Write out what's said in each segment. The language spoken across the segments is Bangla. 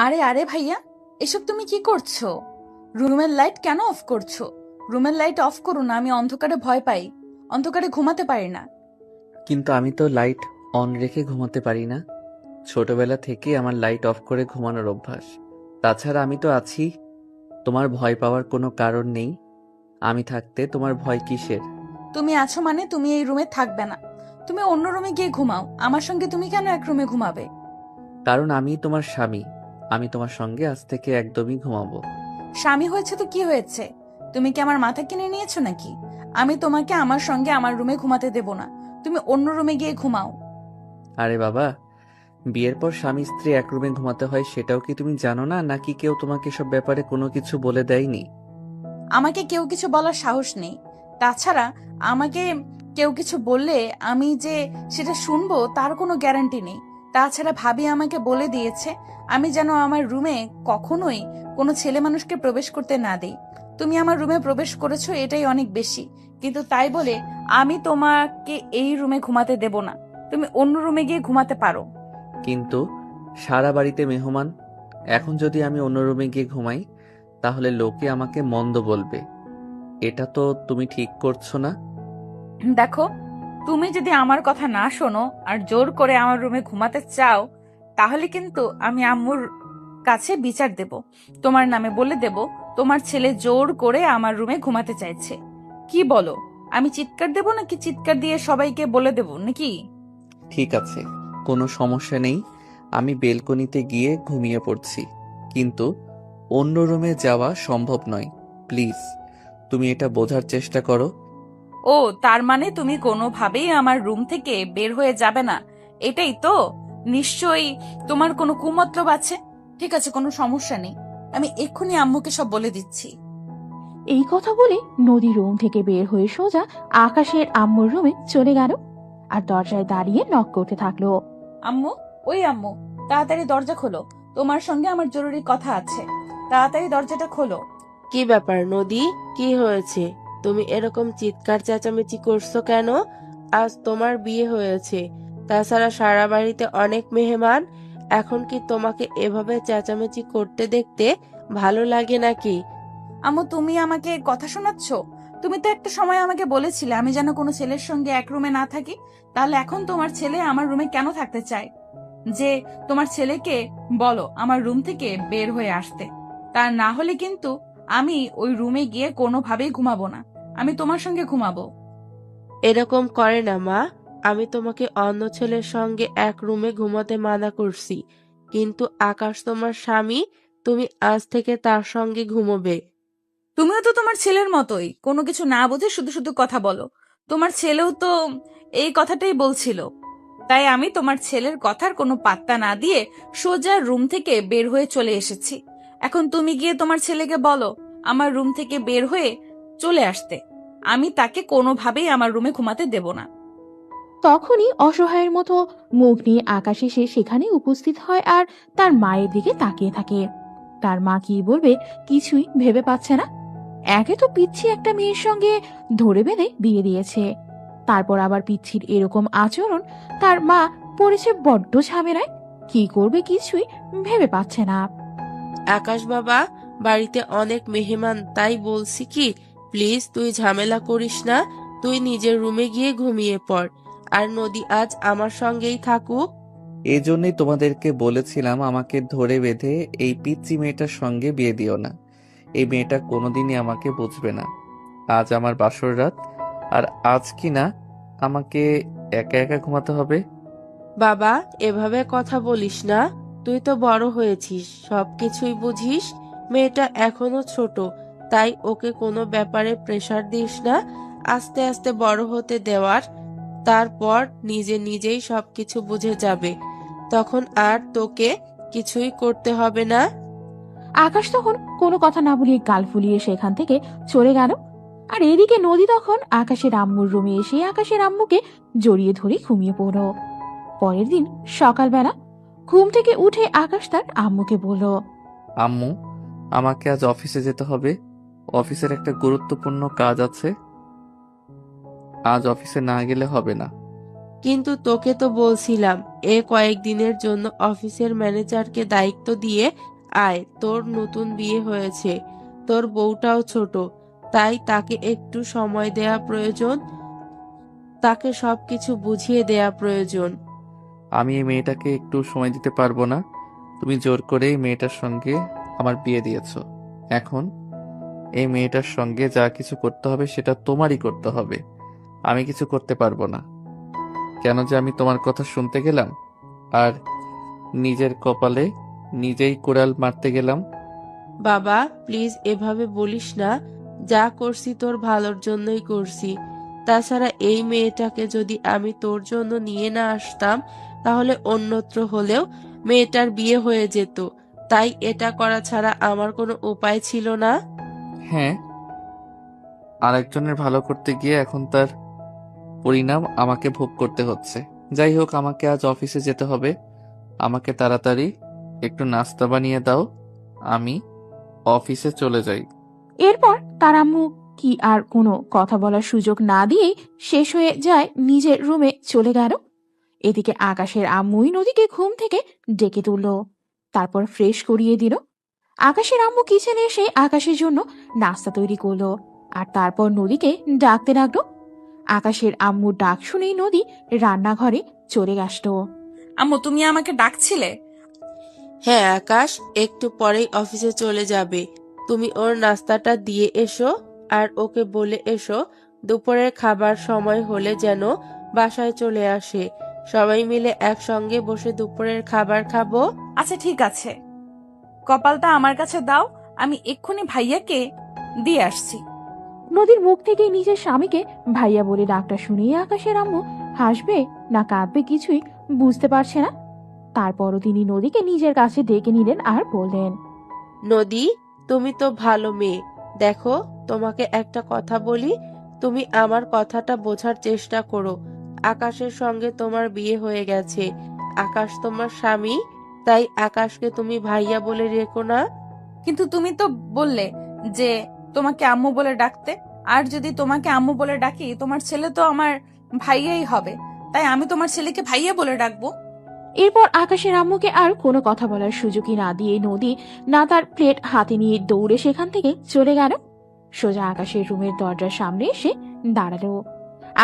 আরে আরে ভাইয়া, এসব তুমি কি করছো? রুমের লাইট কেন অফ করছো? রুমের লাইট অফ করো না, আমি অন্ধকারে ভয় পাই, অন্ধকারে ঘুমাতে পারি না। কিন্তু আমি তো লাইট অন রেখে ঘুমাতে পারি না। ছোটবেলা থেকে আমার লাইট অফ করে ঘুমানোর অভ্যাস। তাছাড়া আমি তো আছি। তোমার ভয় পাওয়ার কোনো কারণ নেই। আমি থাকতে তোমার ভয় কিসের? তুমি আছো মানে তুমি এই রুমে থাকবে না। তুমি অন্য রুমে গিয়ে ঘুমাও, আমার সঙ্গে তুমি কেন এক রুমে ঘুমাবে? কারণ আমি তোমার স্বামী। আমি তোমার সঙ্গে আজ থেকে একদমই ঘুমাবো। স্বামী হয়েছে তো কি হয়েছে? তুমি কি আমার মাথা কিনে নিয়েছো নাকি? আমি তোমাকে আমার সঙ্গে আমার রুমে ঘুমাতে দেব না। তুমি অন্য রুমে গিয়ে ঘুমাও। আরে বাবা, বিয়ের পর স্বামী স্ত্রী এক রুমে ঘুমাতে হয় সেটাও কি তুমি জানো না, নাকি কেউ তোমাকে সব ব্যাপারে কোনো কিছু বলে দেয়নি? আমাকে কেউ কিছু বলার সাহস নেই। তাছাড়া আমাকে কেউ কিছু বললে আমি যে সেটা শুনবো তার কোনো গ্যারান্টি নেই। তাছাড়া ভাবি আমাকে বলে দিয়েছে আমি যেন আমার রুমে কখনোই কোনো ছেলে মানুষকে প্রবেশ করতে না দেই। তুমি আমার রুমে প্রবেশ করেছো এটাই অনেক বেশি, কিন্তু তাই বলে আমি তোমাকে এই রুমে ঘুমাতে দেব না। তুমি অন্য রুমে গিয়ে ঘুমাতে পারো। কিন্তু সারা বাড়িতে মেহমান। এখন যদি আমি অন্য রুমে গিয়ে ঘুমাই, তাহলে লোকে আমাকে মন্দ বলবে। এটা তো তুমি ঠিক করছো না। দেখো, তুমি যদি আমার কথা না শোনো আর জোর করে আমার রুমে ঘুমাতে চাও, তাহলে কিন্তু আমি আম্মুর কাছে বিচার দেব। তোমার নামে বলে দেব তোমার ছেলে জোর করে আমার রুমে ঘুমাতে চাইছে। কি বলো? আমি চিৎকার দেব নাকি চিৎকার দিয়ে সবাইকে বলে দেব নাকি? ঠিক আছে, কোনো সমস্যা নেই। আমি বেলকনিতে গিয়ে ঘুমিয়ে পড়ছি। কিন্তু অন্য রুমে যাওয়া সম্ভব নয়। প্লিজ, তুমি এটা বোঝার চেষ্টা করো। ও, তার মানে তুমি কোনোভাবেই আমার রুম থেকে বের হয়ে যাবে না, এটাই তো? নিশ্চয়ই তোমার কোনো কুমতলব আছে। ঠিক আছে, কোনো সমস্যা নেই, আমি এক্ষুনি আম্মুকে সব বলে দিচ্ছি। এই কথা বলে নদী রুম থেকে বের হয়ে সোজা আকাশের আম্মুর রুমে চলে গেল আর দরজায় দাঁড়িয়ে নক করতে থাকলো। আম্মু, ওই আম্মু, তাড়াতাড়ি দরজা খোলো, তোমার সঙ্গে আমার জরুরি কথা আছে। তাড়াতাড়ি দরজাটা খোলো। কি ব্যাপার নদী? কি হয়েছে? তুমি এরকম চিৎকার চেঁচামেচি করছো কেন? আজ তোমার বিয়ে হয়েছে, তাছাড়া সারা বাড়িতে অনেক মেহমান। এখন কি তোমাকে এভাবে চেঁচামেচি করতে দেখতে ভালো লাগে নাকি? আম্মু, তুমি আমাকে কথা শোনাচ্ছ? তুমি তো একটা সময় আমাকে বলেছিলে আমি যেন কোনো ছেলের সঙ্গে এক রুমে না থাকি। তাহলে এখন তোমার ছেলে আমার রুমে কেন থাকতে চায়? যে তোমার ছেলেকে বলো আমার রুম থেকে বের হয়ে আসতে। তা না হলে কিন্তু আমি ওই রুমে গিয়ে কোনোভাবেই ঘুমাবো না, আমি তোমার সঙ্গে ঘুমাবো। এরকম করে না মা। আমি তোমাকে অন্য ছেলের সঙ্গে এক রুমে ঘুমাতে মানা করছি, কিন্তু আকাশ তোমার স্বামী। তুমি আজ থেকে তার সঙ্গে ঘুমোবে। তুমিও তো তোমার ছেলের মতোই কোনো কিছু না বুঝে শুধু শুধু কথা বলো। তোমার ছেলেও তো এই কথাটাই বলছিল। তাই আমি তোমার ছেলের কথার কোনো পাত্তা না দিয়ে সোজা রুম থেকে বের হয়ে চলে এসেছি। এখন তুমি গিয়ে তোমার ছেলেকে বলো আমার রুম থেকে বের হয়ে চলে আসতে। আমি তাকে কোনোভাবেই আমার রুমে ঘুমাতে দেব না। তখনই অসহায়ের মতো মুখ নিয়ে আকাশ এসে সেখানে উপস্থিত হয় আর তার মায়ের দিকে তাকিয়ে থাকে। তার মা কি বলবে কিছুই ভেবে পাচ্ছে না। একে তো পিচ্ছি একটা মেয়ের সঙ্গে ধরে বেঁধে বিয়ে দিয়েছে, তারপর আবার পিচ্ছির এরকম আচরণ। তার মা পড়েছে বড্ড ঝামেলায়। কি করবে কিছুই ভেবে পাচ্ছে না। আকাশ বাবা, বাড়িতে অনেক মেহমান, তাই বলছি কি, প্লিজ তুই ঝামেলা করিস না। তুই নিজের রুমে গিয়ে ঘুমিয়ে পড়, আর নদী আজ আমার সঙ্গেই থাকুক। এই জন্যই তোমাদেরকে বলেছিলাম আমাকে ধরে বেঁধে এই পিচ্চি মেয়েটার সঙ্গে বিয়ে দিও না। এই মেয়েটা কোনোদিনই আমাকে বুঝবে না। আজ আমার বাসর রাত, আর আজ কি না আমাকে একা একা ঘুমাতে হবে? বাবা, এভাবে কথা বলিস না। তুই তো বড় হয়েছিস, সবকিছুই বুঝিস। মেয়েটা এখনো ছোট, তাই ওকে কোনো ব্যাপারে প্রেসার দিস না। আস্তে আস্তে বড় হতে দেওয়ার, তারপর নিজে নিজেই সবকিছু বুঝে যাবে। তখন আর তোকে কিছুই করতে হবে না। আকাশ তখন কোনো কথা না বলিয়ে গাল ফুলিয়ে সেখান থেকে চলে গেল। আর এদিকে নদী তখন আকাশের আম্মুর রুমে এসে আকাশের আম্মুকে জড়িয়ে ধরে ঘুমিয়ে পড়ল। পরের দিন সকালবেলা ঘুম থেকে উঠে আকাশ তার আম্মুকে বলল, আম্মু, আমাকে আজ অফিসে যেতে হবে। অফিসের একটা গুরুত্বপূর্ণ কাজ আছে। আজ অফিসে না গেলে হবে না। কিন্তু তোকে তো বলছিলাম কয়েকদিনের জন্য অফিসের ম্যানেজারকে দায়িত্ব দিয়ে আয়। তোর নতুন বিয়ে হয়েছে, তোর বউটাও ছোট, তাই তাকে একটু সময় দেয়া প্রয়োজন, তাকে সবকিছু বুঝিয়ে দেয়া প্রয়োজন। আমি এই মেয়েটাকে একটু সময় দিতে পারবো না। তুমি জোর করে এই মেয়েটার সঙ্গে আমার বিয়ে দিয়েছো। এখন এই মেয়েটার সঙ্গে যা কিছু করতে হবে সেটা তোমারই করতে হবে। আমি কিছু করতে পারবো না। কেন যে আমি তোমার কথা শুনতে গেলাম আর নিজের কপালে নিজেই কুড়াল মারতে গেলাম। বাবা প্লিজ এভাবে বলিস না, যা করছি তোর ভালোর জন্যই করছি। তাছাড়া এই মেয়েটাকে যদি আমি তোর জন্য নিয়ে না আসতাম তাহলে অন্যত্র হলেও মেয়েটার বিয়ে হয়ে যেত, তাই এটা করা ছাড়া আমার কোনো উপায় ছিল না। হ্যাঁ, আরেকজনের ভালো করতে গিয়ে এখন তার পরিণাম আমাকে ভোগ করতে হচ্ছে। যাই হোক, আমাকে আজ অফিসে যেতে হবে। আমাকে তাড়াতাড়ি একটু নাস্তা বানিয়ে দাও, আমি অফিসে চলে যাই। এরপর তার আম্মু কি আর কোনো কথা বলার সুযোগ না দিয়েই শেষ হয়ে যায়, নিজের রুমে চলে গেল। এদিকে আকাশের আম্মুই নদীকে ঘুম থেকে ডেকে তুলল, তারপর ফ্রেশ করিয়ে দিল। আকাশের আম্মু কিচেনে এসে আকাশের জন্য নাস্তা তৈরি করলো আর তারপর নদীকে ডাকতে লাগলো। আকাশের আম্মুর ডাক শুনেই নদী রান্নাঘরে চলে আসলো। আম্মু, তুমি আমাকে ডাকছিলে? হ্যাঁ আকাশ, একটু পরেই অফিসে চলে যাবে। তুমি ওর নাস্তাটা দিয়ে এসো আর ওকে বলে এসো দুপুরের খাবার সময় হলে যেন বাসায় চলে আসে। সবাই মিলে একসঙ্গে বসে দুপুরের খাবার খাবো। আচ্ছা ঠিক আছে, কপালটা আমার কাছে দাও, আমি এক্ষুনি ভাইয়াকে দিয়ে আসছি। নদীর মুখ থেকে নিজের স্বামীকে ভাইয়া বলে ডাকটা শুনেই আকাশের আম্মু হাসবে না কাঁদবে কিছুই বুঝতে পারছে না। তারপরও তিনি নদীকে নিজের কাছে ডেকে নিলেন আর বললেন, নদী, তুমি তো ভালো মেয়ে। দেখো, তোমাকে একটা কথা বলি, তুমি আমার কথাটা বোঝার চেষ্টা করো। আকাশের সঙ্গে তোমার বিয়ে হয়ে গেছে, আকাশ তোমার স্বামী, তাই আকাশকে তুমি ভাইয়া বলে রেখো না। কিন্তু তুমি তো বললে যে তোমাকে আম্মু বলে ডাকতে, আর যদি তোমাকে আম্মু বলে ডাকি তোমার ছেলে তো আমার ভাইয়াই হবে, তাই আমি তোমার ছেলেকে ভাইয়া বলে ডাকবো। এরপর আকাশের আম্মুকে আর কোনো কথা বলার সুযোগই না দিয়ে নদী না তার প্লেট হাতে নিয়ে দৌড়ে সেখান থেকে চলে গেল। সোজা আকাশের রুমের দরজার সামনে এসে দাঁড়ালো।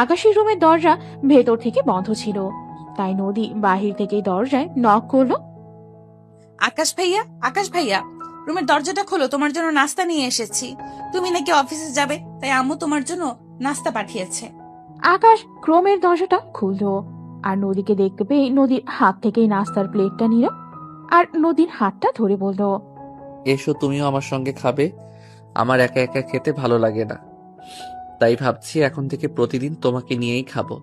আকাশের রুমের দরজা ভেতর থেকে বন্ধ ছিল, তাই নদী বাহির থেকে দরজায় নক করলো। আকাশ ভাইয়া, আকাশ ভাইয়া, রুমের দরজাটা খোলো, তোমার জন্য নাস্তা নিয়ে এসেছি। তুমি নাকি অফিসে যাবে, তাই আম্মু তোমার জন্য নাস্তা পাঠিয়েছে। আকাশ ক্রমের দরজাটা খুললো আর নদীকে দেখতে পেয়ে নদীর হাত থেকেই নাস্তার প্লেটটা নিল আর নদীর হাতটা ধরে বলল, এসো, তুমিও আমার সঙ্গে খাবে। আমার একা একা খেতে ভালো লাগে না, তাই ভাবছি এখন থেকে প্রতিদিন তোমাকে নিয়েই খাবো।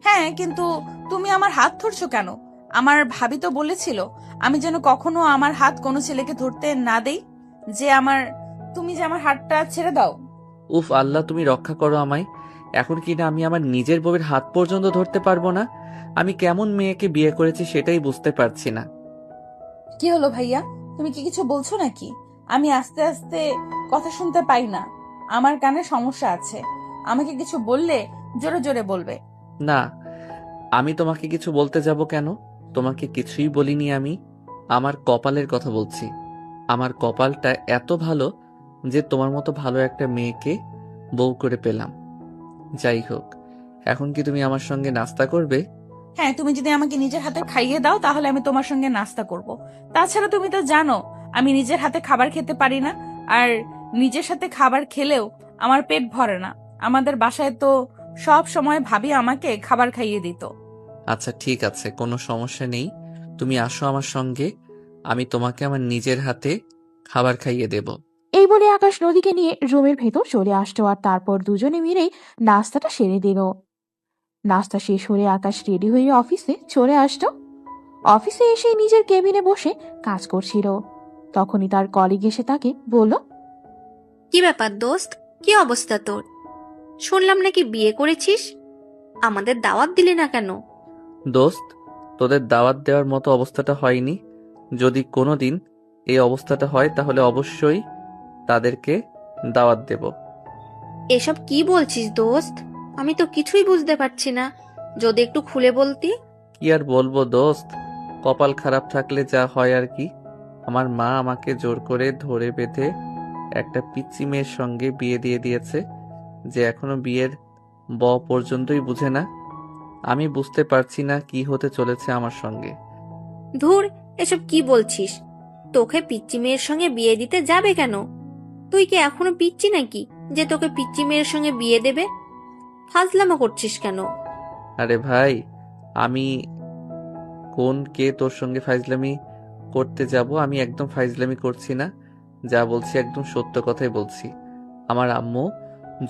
হ্যাঁ, কিন্তু তুমি আমার হাত ধরছো কেন? আমার ভাবি তো বলেছিল আমি যেন কখনো আমার হাত কোনো ছেলেকে ধরতে না দেই। তুমি যে আমার হাতটা ছেড়ে দাও। উফ আল্লাহ, তুমি রক্ষা করো আমায়। এখন কিনা আমি আমার নিজের বউয়ের হাত পর্যন্ত ধরতে পারবো না। আমি কেমন মেয়েকে বিয়ে করেছি সেটাই বুঝতে পারছি না। কি হলো ভাইয়া, তুমি কি কিছু বলছো নাকি? আমি আস্তে আস্তে কথা শুনতে পাই না, আমার কানে সমস্যা আছে। আমাকে কিছু বললে জোরে জোরে বলবে। না, আমি তোমাকে কিছু বলতে যাব কেন? তোমাকে কিছুই বলিনি আমি। আমার কপালের কথা বলছি। আমার কপালটা এত ভালো যে তোমার মতো ভালো একটা মেয়েকে বউ করে পেলাম। যাই হোক, এখন কি তুমি আমার সঙ্গে নাস্তা করবে? হ্যাঁ, তুমি যদি আমাকে নিজের হাতে খাইয়ে দাও তাহলে আমি তোমার সঙ্গে নাস্তা করব। তাছাড়া তুমি তো জানো আমি নিজের হাতে খাবার খেতে পারি না, আর নিজের সাথে খাবার খেলেও আমার পেট ভরে না। আমাদের বাসায় তো সব সময় ভাবি আমাকে খাবার খাইয়ে দিত। আচ্ছা ঠিক আছে, কোনো সমস্যা নেই। তুমি আসো আমার সঙ্গে, আমি তোমাকে আমার নিজের হাতে খাবার খাইয়ে দেব। এই বলে আকাশ নদীকে নিয়ে রুমের ভেতর চলে আসতো আর তারপর দুজনে মিলেই নাস্তাটা সেরে দিল। নাস্তা শেষ হলে আকাশ রেডি হয়ে অফিসে চলে আসতো। অফিসে এসে নিজের কেবিনে বসে কাজ করছিল। তখনই তার কলিগ এসে তাকে বলল, কি ব্যাপার দোস্ত, কি অবস্থা তোর? শুনলাম নাকি বিয়ে করেছিস, আমাদের দাওয়াত দিলি না কেন? দোস্ত, তোদের দাওয়াত দেওয়ার মতো অবস্থাটা হয়নি। যদি কোনোদিন এই অবস্থাটা হয় তাহলে অবশ্যই তাদেরকে দাওয়াত দেব। এসব কি বলছিস দোস্ত? আমি তো কিছুই বুঝতে পারছি না। যদি একটু খুলে বলতি। কি আর বলবো দোস্ত, কপাল খারাপ থাকলে যা হয় আর কি। আমার মা আমাকে জোর করে ধরে বেঁধে একটা পিচ্চি মেয়ের সঙ্গে বিয়ে দিয়ে দিয়েছে, যে এখনো বিয়ের পর্যন্তই বুঝে না। আমি বুঝতে পারছি না কি হতে চলেছে আমার সঙ্গে। ধুর, এসব কি বলছিস? তোকে পিচ্চি মেয়ের সঙ্গে বিয়ে দিতে যাবে কেন? তুই কি এখনো পিচ্চি নাকি যে তোকে পিচ্চি মেয়ের সঙ্গে বিয়ে দেবে? ফাজলামো করছিস কেন? আরে ভাই, আমি কে তোর সঙ্গে ফাইজলামি করতে যাব? আমি একদম ফাইজলামি করছি না, যা বলছি একদম সত্য কথাই বলছি। আমার আম্মু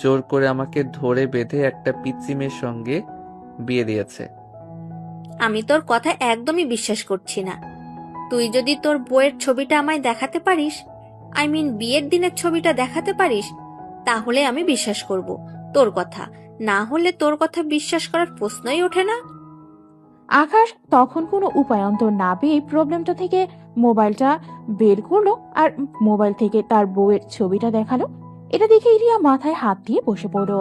জোর করে আমাকে ধরে বেঁধে একটা পিচ্চি মেয়ের সঙ্গে বিয়ে দিয়েছে। আমি তোর কথা একদমই বিশ্বাস করছি না। তুই যদি তোর বইয়ের ছবিটা আমায় দেখাতে পারিস, বিয়ের দিনের ছবিটা দেখাতে পারিস, তাহলে আমি বিশ্বাস করব তোর কথা। না হলে তোর কথা বিশ্বাস করার প্রশ্নই ওঠে না। আকাশ তখন কোনো উপায়ন্তর না পেয়ে প্রবলেমটা থেকে মোবাইলটা বের করলো আর মোবাইল থেকে তার বউয়ের ছবিটা দেখালো। এটা দেখে রিয়া মাথায় হাত দিয়ে বসে পড়লো।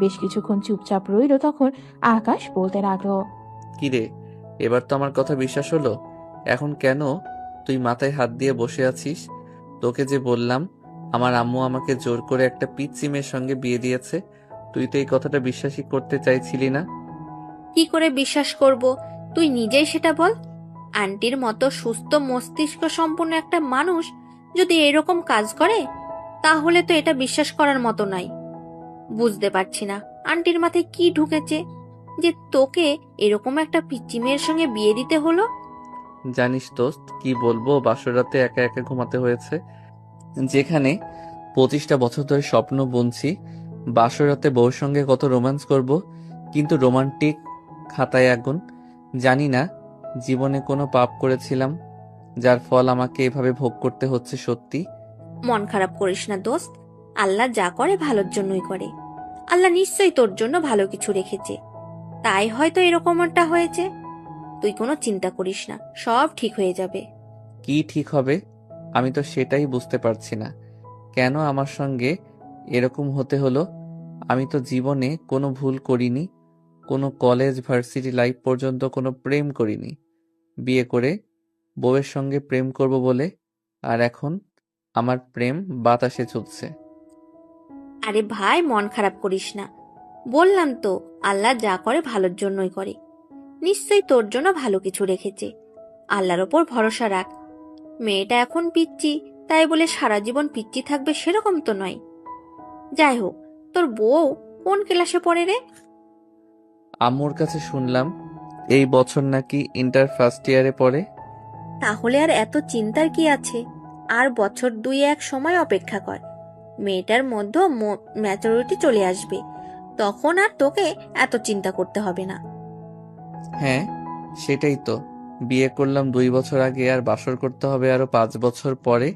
বেশ কিছুক্ষণ চুপচাপ রইল, তখন আকাশ বলতে লাগলো, কিরে, এবার তো আমার কথা বিশ্বাস হলো? এখন কেন তুই মাথায় হাত দিয়ে বসে আছিস? তোকে যে বললাম আমার আম্মু আমাকে জোর করে একটা পিচ্চি মেয়ের সঙ্গে বিয়ে দিয়েছে, তুই তো এই কথাটা বিশ্বাসই করতে চাইছিলি না। কি করে বিশ্বাস করব? তুই নিজেই সেটা বল। আন্টির মতো সুস্থ মস্তিষ্ক সম্পন্ন একটা মানুষ যদি এরকম কাজ করে, তাহলে তো এটা বিশ্বাস করার মতো নাই। বুঝতে পারছি না আন্টির মাথায় কি ঢুকেছে যে তোকে এরকম একটা পিচ্চি মেয়ের সঙ্গে বিয়ে দিতে হলো। জানিস দোস্ত, কি বলবো, বাসর রাতে একা একা ঘুমাতে হয়েছে। যেখানে 25টা বছর ধরে স্বপ্ন বুনছি বাসর রাতে বউর সঙ্গে কত রোম্যান্স করব, কিন্তু রোমান্টিক খাতায় আগুন। জানি না জীবনে কোনো পাপ করেছিলাম যার ফল আমাকে এভাবে ভোগ করতে হচ্ছে। সত্যি মন খারাপ করিস না দোস্ত, আল্লাহ যা করে ভালোর জন্যই করে। আল্লাহ নিশ্চয়ই তোর জন্য ভালো কিছু রেখেছে, তাই হয়তো এরকমটা হয়েছে। তুই কোনো চিন্তা করিস না, সব ঠিক হয়ে যাবে। কি ঠিক হবে? আমি তো সেটাই বুঝতে পারছি না, কেন আমার সঙ্গে এরকম হতে হলো। আমি তো জীবনে কোনো ভুল করিনি, কোনো কলেজ ভার্সিটি লাইফ পর্যন্ত কোনো প্রেম করিনি। বিয়ে করে বউয়ের সঙ্গে প্রেম করব বলে, আর এখন আমার প্রেম বাতাসে চলছে। আরে ভাই, মন খারাপ করিস না। বললাম তো আল্লাহ যা করে ভালোর জন্যই করে। নিশ্চয়ই তোর জন্য ভালো কিছু রেখেছে। আল্লাহর ওপর ভরসা রাখ। মেয়েটা এখন পিচ্চি, তাই বলে সারা জীবন পিচ্চি থাকবে সেরকম তো নয়। যাই হোক, তোর বউ কোন ক্লাসে পড়ে রে? আম্মুর কাছে শুনলাম এই বছর নাকি ইন্টার ফার্স্ট ইয়ারে পড়ে। তাহলে আর এত চিন্তার কি আছে? আর বছর 2-1 সময় অপেক্ষা কর। মেয়েটার মধ্যে ম্যাচুরিটি চলে আসবে, তখন আর তোকে এত চিন্তা করতে হবে না। হ্যাঁ, সেটাই তো। বিয়ে করলাম 2 বছর আগে, আর বাসর করতে হবে আরো 5 বছর পরে।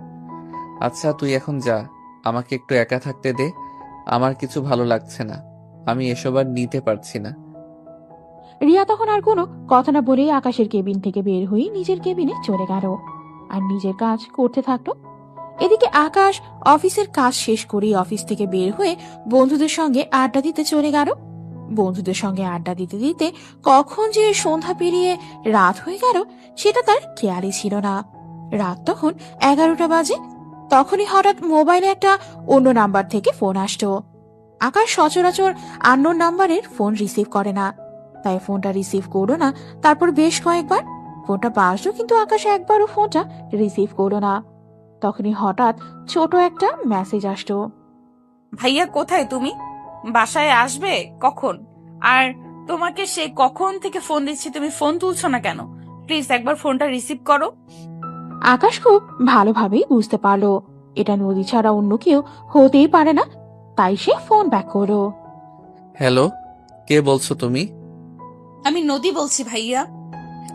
আচ্ছা তুই এখন যা, আমাকে একটু একা থাকতে দে। আমার কিছু ভালো লাগছে না, আমি এসব আর নিতে পারছি না। রিয়া তখন আর কোনো কথা না বলেই আকাশের কেবিন থেকে বের হয়ে নিজের কেবিনে চলে গেল আর নিজের কাজ করতে থাকলো। এদিকে আকাশ অফিসের কাজ শেষ করে অফিস থেকে বের হয়ে বন্ধুদের সঙ্গে আড্ডা দিতে চলে গেল। বন্ধুদের সঙ্গে আড্ডা দিতে দিতে কখন যে সন্ধ্যা পেরিয়ে রাত হয়ে গেল সেটা তার খেয়ালই ছিল না। রাত তখন 11টা বাজে। তখনই হঠাৎ মোবাইলে একটা অন্য নাম্বার থেকে ফোন আসতো। আকাশ সচরাচর আননোন নাম্বারের ফোন রিসিভ করে না, তাই ফোনটা রিসিভ করলো না। তারপর বেশ কয়েকবার ফোনটা বাজলো, কিন্তু আকাশ একবারও ফোনটা রিসিভ করলো না। তখনই হঠাৎ ছোট একটা মেসেজ আসতো। ভাইয়া কোথায় তুমি? বাসায় আসবে কখন? আর তোমাকে সে কখন থেকে ফোন দিচ্ছি, তুমি ফোন তুলছো না কেন? প্লিজ একবার ফোনটা রিসিভ করো। আকাশ খুব ভালোভাবেই বুঝতে পারলো এটা নদী ছাড়া অন্য কেউ হতেই পারে না, তাই সে ফোন ব্যাক করলো। হ্যালো, কে বলছো তুমি? আমি নদী বলছি ভাইয়া।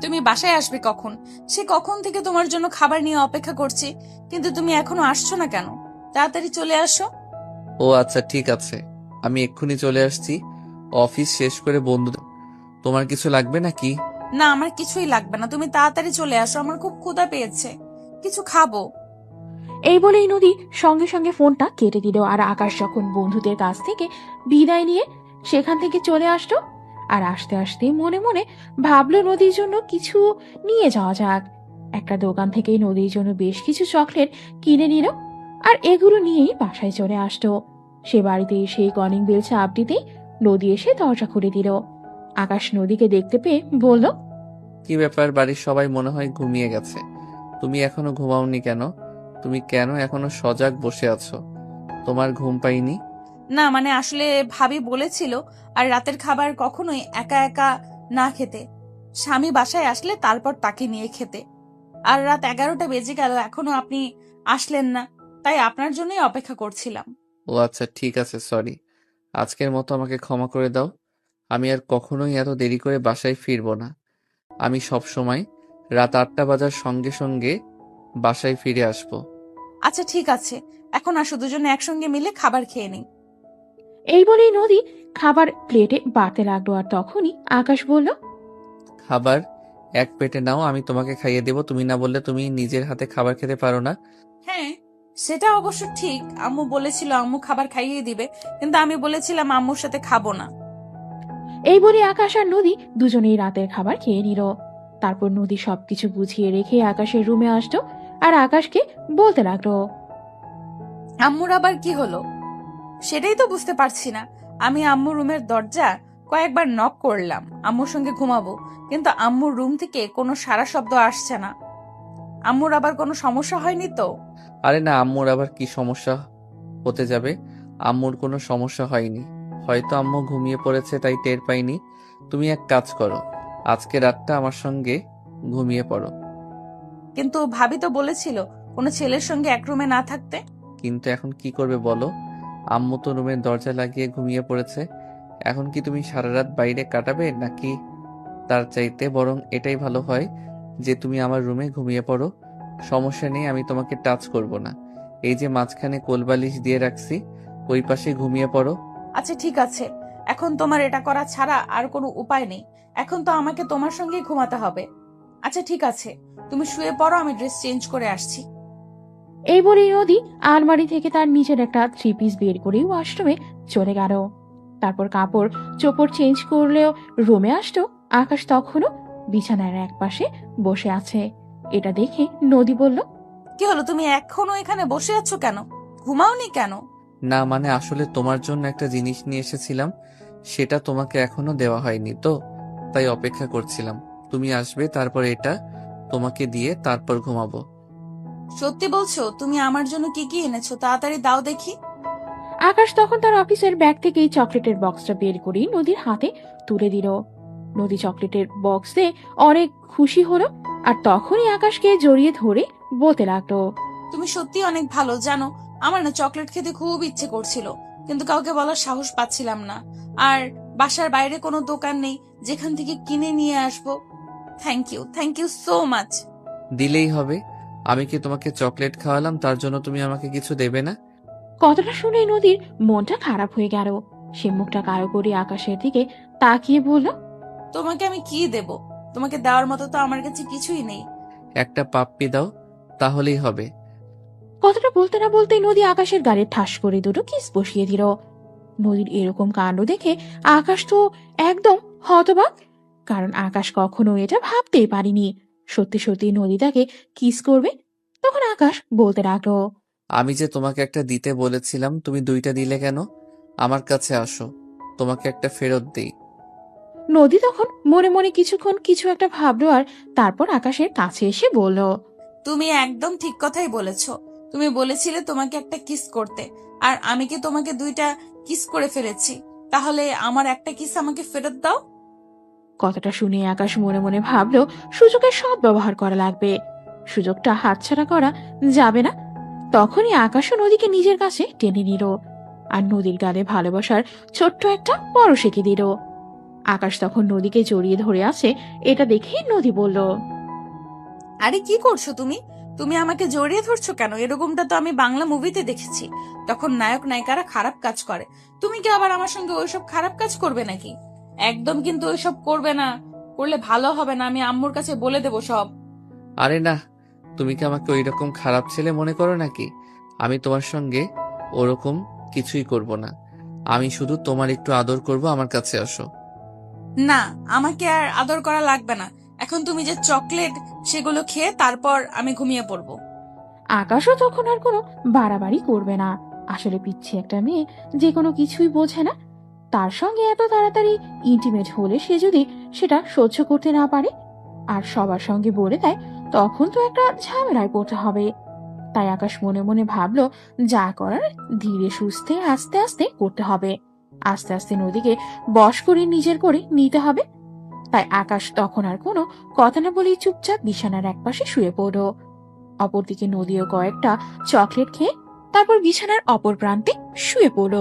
তুমি বাসায় আসবে কখন? সে কখন থেকে তোমার জন্য খাবার নিয়ে অপেক্ষা করছি, কিন্তু তুমি এখনো আসছো না কেন? তাড়াতাড়ি চলে আসো। ও আচ্ছা, ঠিক আছে, আমি এক্ষুনি চলে আসছি। অফিস শেষ করে বন্ধু। তোমার কিছু লাগবে নাকি? না, আমার কিছুই লাগবে না, তুমি তাড়াতাড়ি চলে আসো, আমার খুব ক্ষুধা পেয়েছে, কিছু খাবো। এই বলেই নদী সঙ্গে সঙ্গে ফোনটা কেটে দিল। আর আকাশ যখন বন্ধুদের কাছ থেকে বিদায় নিয়ে সেখান থেকে চলে আসলো, আর আস্তে আস্তে মনে মনে ভাবলো নদীর জন্য কিছু নিয়ে যাওয়া যাক। একটা দোকান থেকে নদীর জন্য বেশ কিছু চকলেট কিনে নিল আর এগুলো নিয়েই বাসায় চলে আসতো। সে বাড়িতে এসে কলিং বেল চাপ দিতেই নদী এসে দরজা খুলে দিল। আকাশ নদীকে দেখতে পেয়ে বলল, কি ব্যাপার, বাড়ির সবাই মনে হয় ঘুমিয়ে গেছে, তুমি এখনো ঘুমাওনি কেন? তুমি কেন এখনো সজাগ বসে আছো? তোমার ঘুম পাইনি? না মানে আসলে ভাবি বলেছিল আর রাতের খাবার কখনোই একা একা না খেতে, স্বামী বাসায় আসলে তারপর তাকে নিয়ে খেতে। আর রাত 11টা বেজে গেল, এখনো আপনি আসলেন না, তাই আপনার জন্যই অপেক্ষা করছিলাম। ও আচ্ছা, ঠিক আছে, সরি। আজকের মতো আমাকে ক্ষমা করে দাও। আমি আর কখনোই এত দেরি করে বাসায় ফিরবো না। আমি সব সময় রাত 8টা বাজার সঙ্গে সঙ্গে বাসায় ফিরে আসবো। আচ্ছা ঠিক আছে, এখন আসো দুজনে একসঙ্গে মিলে খাবার খেয়ে নিই। এই বলেই নদী খাবার প্লেটে বাড়তে লাগলো। আর তখনই আকাশ বলল, খাবার এক পেটে নাও, আমি তোমাকে খাইয়ে দেবো। তুমি না বললে তুমি নিজের হাতে খাবার খেতে পারো না। হ্যাঁ সেটা অবশ্য ঠিক, আম্মু বলেছিল আম্মু খাবার খাইয়ে দিবে, কিন্তু আমি বলেছিলাম আম্মুর সাথে খাবো না। এই বলে আকাশ আর নদী দুজনেই রাতের খাবার খেয়ে নিল। তারপর নদী সবকিছু বুঝিয়ে রেখে আকাশের রুমে আসতো আর আকাশকে বলতে লাগলো, আম্মুর আবার কি হলো সেটাই তো বুঝতে পারছি না। আমি আম্মুর রুমের দরজা কয়েকবার নক করলাম আম্মুর সঙ্গে ঘুমাবো, কিন্তু আম্মুর রুম থেকে কোনো সারা শব্দ আসছে না। আম্মুর আবার কোনো সমস্যা হয়নি তো? আরে না, আম্মুর আবার কি সমস্যা হতে যাবে? আম্মুর কোনো সমস্যা হয়নি। হয়তো আম্মু ঘুমিয়ে পড়েছে তাই টের পাইনি। তুমি এক কাজ করো, আজকে রাতটা আমার সঙ্গে ঘুমিয়ে পড়ো। কিন্তু ভাবি তো বলেছিল কোনো ছেলের সঙ্গে এক রুমে না থাকতে। কিন্তু এখন কি করবে বলো? আম্মু তো রুমের দরজা লাগিয়ে ঘুমিয়ে পড়েছে। এখন কি তুমি সারা রাত বাইরে কাটাবে নাকি? তার চাইতে বরং এটাই ভালো হয় যে তুমি আমার রুমে ঘুমিয়ে পড়ো। সমস্যা নেই, আমি তোমাকে টাচ করব না। এই যে মাঝখানে কোলবালিশ দিয়ে রাখছি, ওই পাশে ঘুমিয়ে পড়ো। আচ্ছা ঠিক আছে, এখন তোমার এটা করা ছাড়া আর কোনো উপায় নেই। এখন তো আমাকে তোমার সঙ্গেই ঘুমাতে হবে। আচ্ছা ঠিক আছে, তুমি শুয়ে পড়ো, আমি ড্রেস চেঞ্জ করে আসছি। এই বলেই নদী আলমারি থেকে তার নিজের একটা 3 পিস বের করে ওয়াশরুমে চলে গেল। তারপর কাপড় চোপড় চেঞ্জ করলেও রুমে আসতো। আকাশ তখনও বিছানার এক পাশে বসে আছে। এটা দেখে নদী বলল, কি হলো, তুমি এখনো এখানে বসে আছো কেন? ঘুমাওনি কেন? না মানে আসলে তোমার জন্য একটা জিনিস নিয়ে এসেছিলাম, সেটা তোমাকে এখনো দেওয়া হয়নি তো, তাই অপেক্ষা করছিলাম তুমি আসবে, তারপর এটা তোমাকে দিয়ে তারপর ঘুমাবো। সত্যি বলছো? তুমি আমার জন্য কি কি এনেছো, তাড়াতাড়ি দাও দেখি। আকাশ তখন তার অফিসের ব্যাগ থেকে এই চকলেটের বক্সটা বের করে নদীর হাতে তুলে দিল। নদী চকলেটের বক্সে অনেক খুশি হলো আর তখনই আকাশকে জড়িয়ে ধরে বলতে লাগলো, তুমি সত্যি অনেক ভালো, জানো আমার না চকলেট খেতে খুব ইচ্ছে করছিল, কিন্তু কাউকে বলার সাহস পাচ্ছিলাম না। আর বাসার বাইরে কোনো দোকান নেই যেখান থেকে কিনে নিয়ে আসবো। Thank you so much. দিলেই হবে। আমি কি তোমাকে চকলেট খাওয়ালাম তার জন্য তুমি আমাকে কিছু দেবে না? কথাটা শুনে নদীর মনটা খারাপ হয়ে গেল। সে মুখটা কালো করে আকাশের দিকে তাকিয়ে বলল, তোমাকে আমি কি দেব? তোমাকে দেওয়ার মতো তো আমার কাছে কিছুই নেই। একটা পাপ্পি দাও, তাহলেই হবে। কথাটা বলতে না বলতেই নদী আকাশের গালে ঠাস করে দুটো কিস বসিয়ে দিল। নদীর এরকম কাণ্ড দেখে আকাশ তো একদম হতবাক, কারণ আকাশ কখনো এটা ভাবতেই পারিনি সত্যি সত্যি নদী তাকে কিস করবে। তখন আকাশ বলতে লাগলো, আমি যে তোমাকে একটা দিতে বলেছিলাম, তুমি 2টা দিলে কেন? আমার কাছে আসো, তোমাকে একটা ফেরত দেই। নদী তখন মনে মনে কিছুক্ষণ কিছু একটা ভাবলো আর তারপর আকাশের কাছে এসে বলল, তুমি একদম ঠিক কথাই বলেছো। তুমি বলেছিলে তোমাকে একটা কিস করতে, আর আমি কি তোমাকে 2টা কিস করে ফেলেছি? তাহলে আমার একটা কিস আমাকে ফেরত দাও। কথাটা শুনে আকাশ মনে মনে ভাবলো সুযোগের সব ব্যবহার করা লাগবে, সুযোগটা হাতছাড়া করা যাবে না। তখনই আকাশও নদীকে নিজের কাছে টেনে নিল আর নদীর গালে ভালোবাসার ছোট্ট একটা পরশ এঁকে দিল। আকাশ তখন নদীকে জড়িয়ে ধরে আছে। এটা দেখে নদী বলল, আরে কি করছো তুমি? তুমি আমাকে জড়িয়ে ধরছো কেন? এরকমটা তো আমি বাংলা মুভিতে দেখেছি, তখন নায়ক নায়িকারা খারাপ কাজ করে। তুমি কি আবার আমার সঙ্গে ওইসব খারাপ কাজ করবে নাকি? একদম কিন্তু ওইসব করবে না, করলে ভালো হবে না। আমি আম্মুর কাছে বলে দেবো সব। আরে না, তুমি কি আমাকে ওই রকম খারাপ ছেলে মনে করো নাকি? আমি তোমার সঙ্গে ওরকম কিছুই করব না। আমি শুধু তোমার একটু আদর করব, আমার কাছে আসো। না, আমাকে আর আদর করা লাগবে না। এখন তুমি যে চকলেট সেগুলো খেয়ে তারপর আমি ঘুমিয়ে পড়বো। আকাশও তখন আর কোনো বাড়াবাড়ি করবে না। আসলে পিচ্ছি একটা মেয়ে যে কোনো কিছুই বোঝে না। তার সঙ্গে এত তাড়াতাড়ি ইন্টিমেট হলে সে যদি সেটা সহ্য করতে না পারে আর সবার সঙ্গে বলে দেয়, তখন তো একটা ঝামেলায় পড়তে হবে। তাই আকাশ মনে মনে ভাবলো, যা করার ধীরে সুস্থে আস্তে আস্তে করতে হবে। আস্তে আস্তে নদীকে বশ করে নিজের করে নিতে হবে। তাই আকাশ তখন আর কোনো কথা না বলেই চুপচাপ বিছানার একপাশে শুয়ে পড়ল। অপরদিকে নদীও কয়েকটা চকলেট খেয়ে তারপর বিছানার অপর প্রান্তে শুয়ে পড়ল।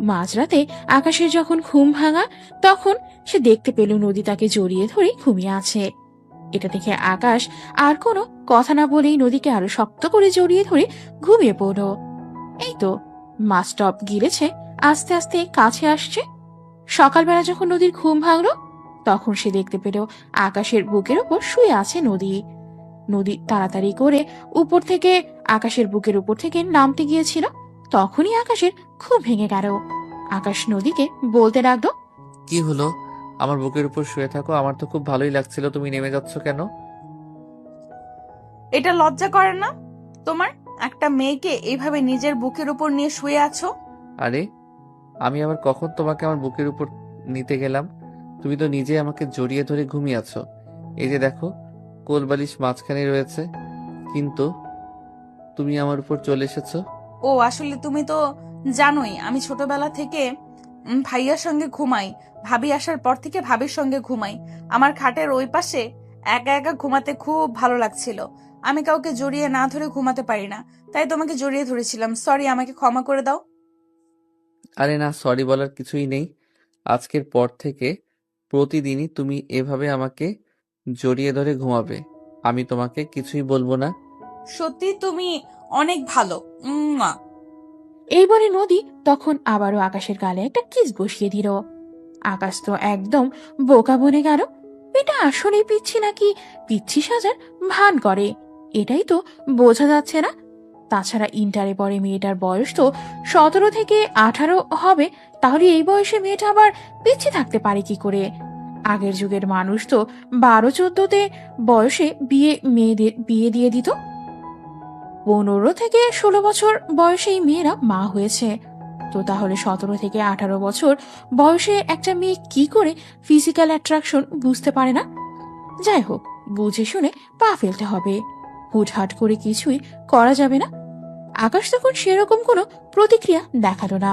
মাঝরাতে আকাশের যখন ঘুম ভাঙা, তখন সে দেখতে পেল নদী তাকে জড়িয়ে ধরে ঘুমিয়ে আছে। এটা দেখে আকাশ আর কোনো কথা না বলেই নদীকে আরো শক্ত করে জড়িয়ে ধরে ঘুমিয়ে পড়ল। এই তো মাছ টপ গিলেছে, আস্তে আস্তে কাছে আসছে। সকালবেলা যখন নদীর ঘুম ভাঙলো, তখন সে দেখতে পেল আকাশের বুকের উপর শুয়ে আছে নদী। নদী তাড়াতাড়ি করে উপর থেকে আকাশের বুকের উপর থেকে নামতে গিয়েছিল। তখনই আকাশের খুব ভেঙে গেল। আকাশ নদীকে বলতে লাগলো, কি হলো? আমার বুকের উপর শুয়ে থাকো, আমার তো খুব ভালোই লাগছিল, তুমি নেমে যাচ্ছ কেন? এটা লজ্জা করে না তোমার? একটা মেয়েকে এইভাবে নিজের বুকের উপর নিয়ে শুয়ে আছো। আরে, আমি আবার কখন তোমাকে আমার বুকের উপর নিতে গেলাম? তুমি তো নিজে আমাকে জড়িয়ে ধরে ঘুমিয়ে আছো। এই যে দেখো, কোলবালিশ মাঝখানে রয়েছে, কিন্তু তুমি আমার উপর চলে এসেছো। ও আসলে তুমি তো জানোই আমি ছোটবেলা থেকে ভাইয়ার সঙ্গে ঘুমাই। ভাবি আসার পর থেকে ভাবির সঙ্গে ঘুমাই। আমার খাটের ওই পাশে একা একা ঘুমাতে খুব ভালো লাগছিল। আমি কাউকে জড়িয়ে না ধরে ঘুমাতে পারি না, তাই তোমাকে জড়িয়ে ধরেছিলাম। সরি, আমাকে ক্ষমা করে দাও। আরে না, সরি বলার কিছুই নেই। আজকের পর থেকে প্রতিদিনই তুমি এভাবে আমাকে জড়িয়ে ধরে ঘুমাবে। আমি তোমাকে কিছুই বলবো না। সত্যি তুমি অনেক ভালো। উম্মুয়া। এই বলে নদী তখন আবারও আকাশের গালে একটা কিস বসিয়ে দিল। আকাশ তো একদম বোকা বনে গেল। এটা আসলেই পিচ্ছি নাকি পিচ্ছি সাজার ভান করে, এটাই তো বোঝা যাচ্ছে না। তাছাড়া ইন্টারে পড়ে মেয়েটার বয়স তো 17 থেকে 18 হবে। তাহলে এই বয়সে মেয়েটা আবার পিচ্ছি থাকতে পারে কি করে? আগের যুগের মানুষ তো 12-14তে বয়সে মেয়েদের বিয়ে দিয়ে দিত। 15 থেকে 16 বছর বয়সে এই মেয়েরা মা হয়েছে। তো তাহলে 17 থেকে 18 বছর বয়সে একটা মেয়ে কি করে ফিজিক্যাল অ্যাট্রাকশন বুঝতে পারে না? যাই হোক, বুঝে শুনে পা ফেলতে হবে। হুটহাট করে কিছুই করা যাবে না। আকাশ তখন সেরকম কোনো প্রতিক্রিয়া দেখালো না,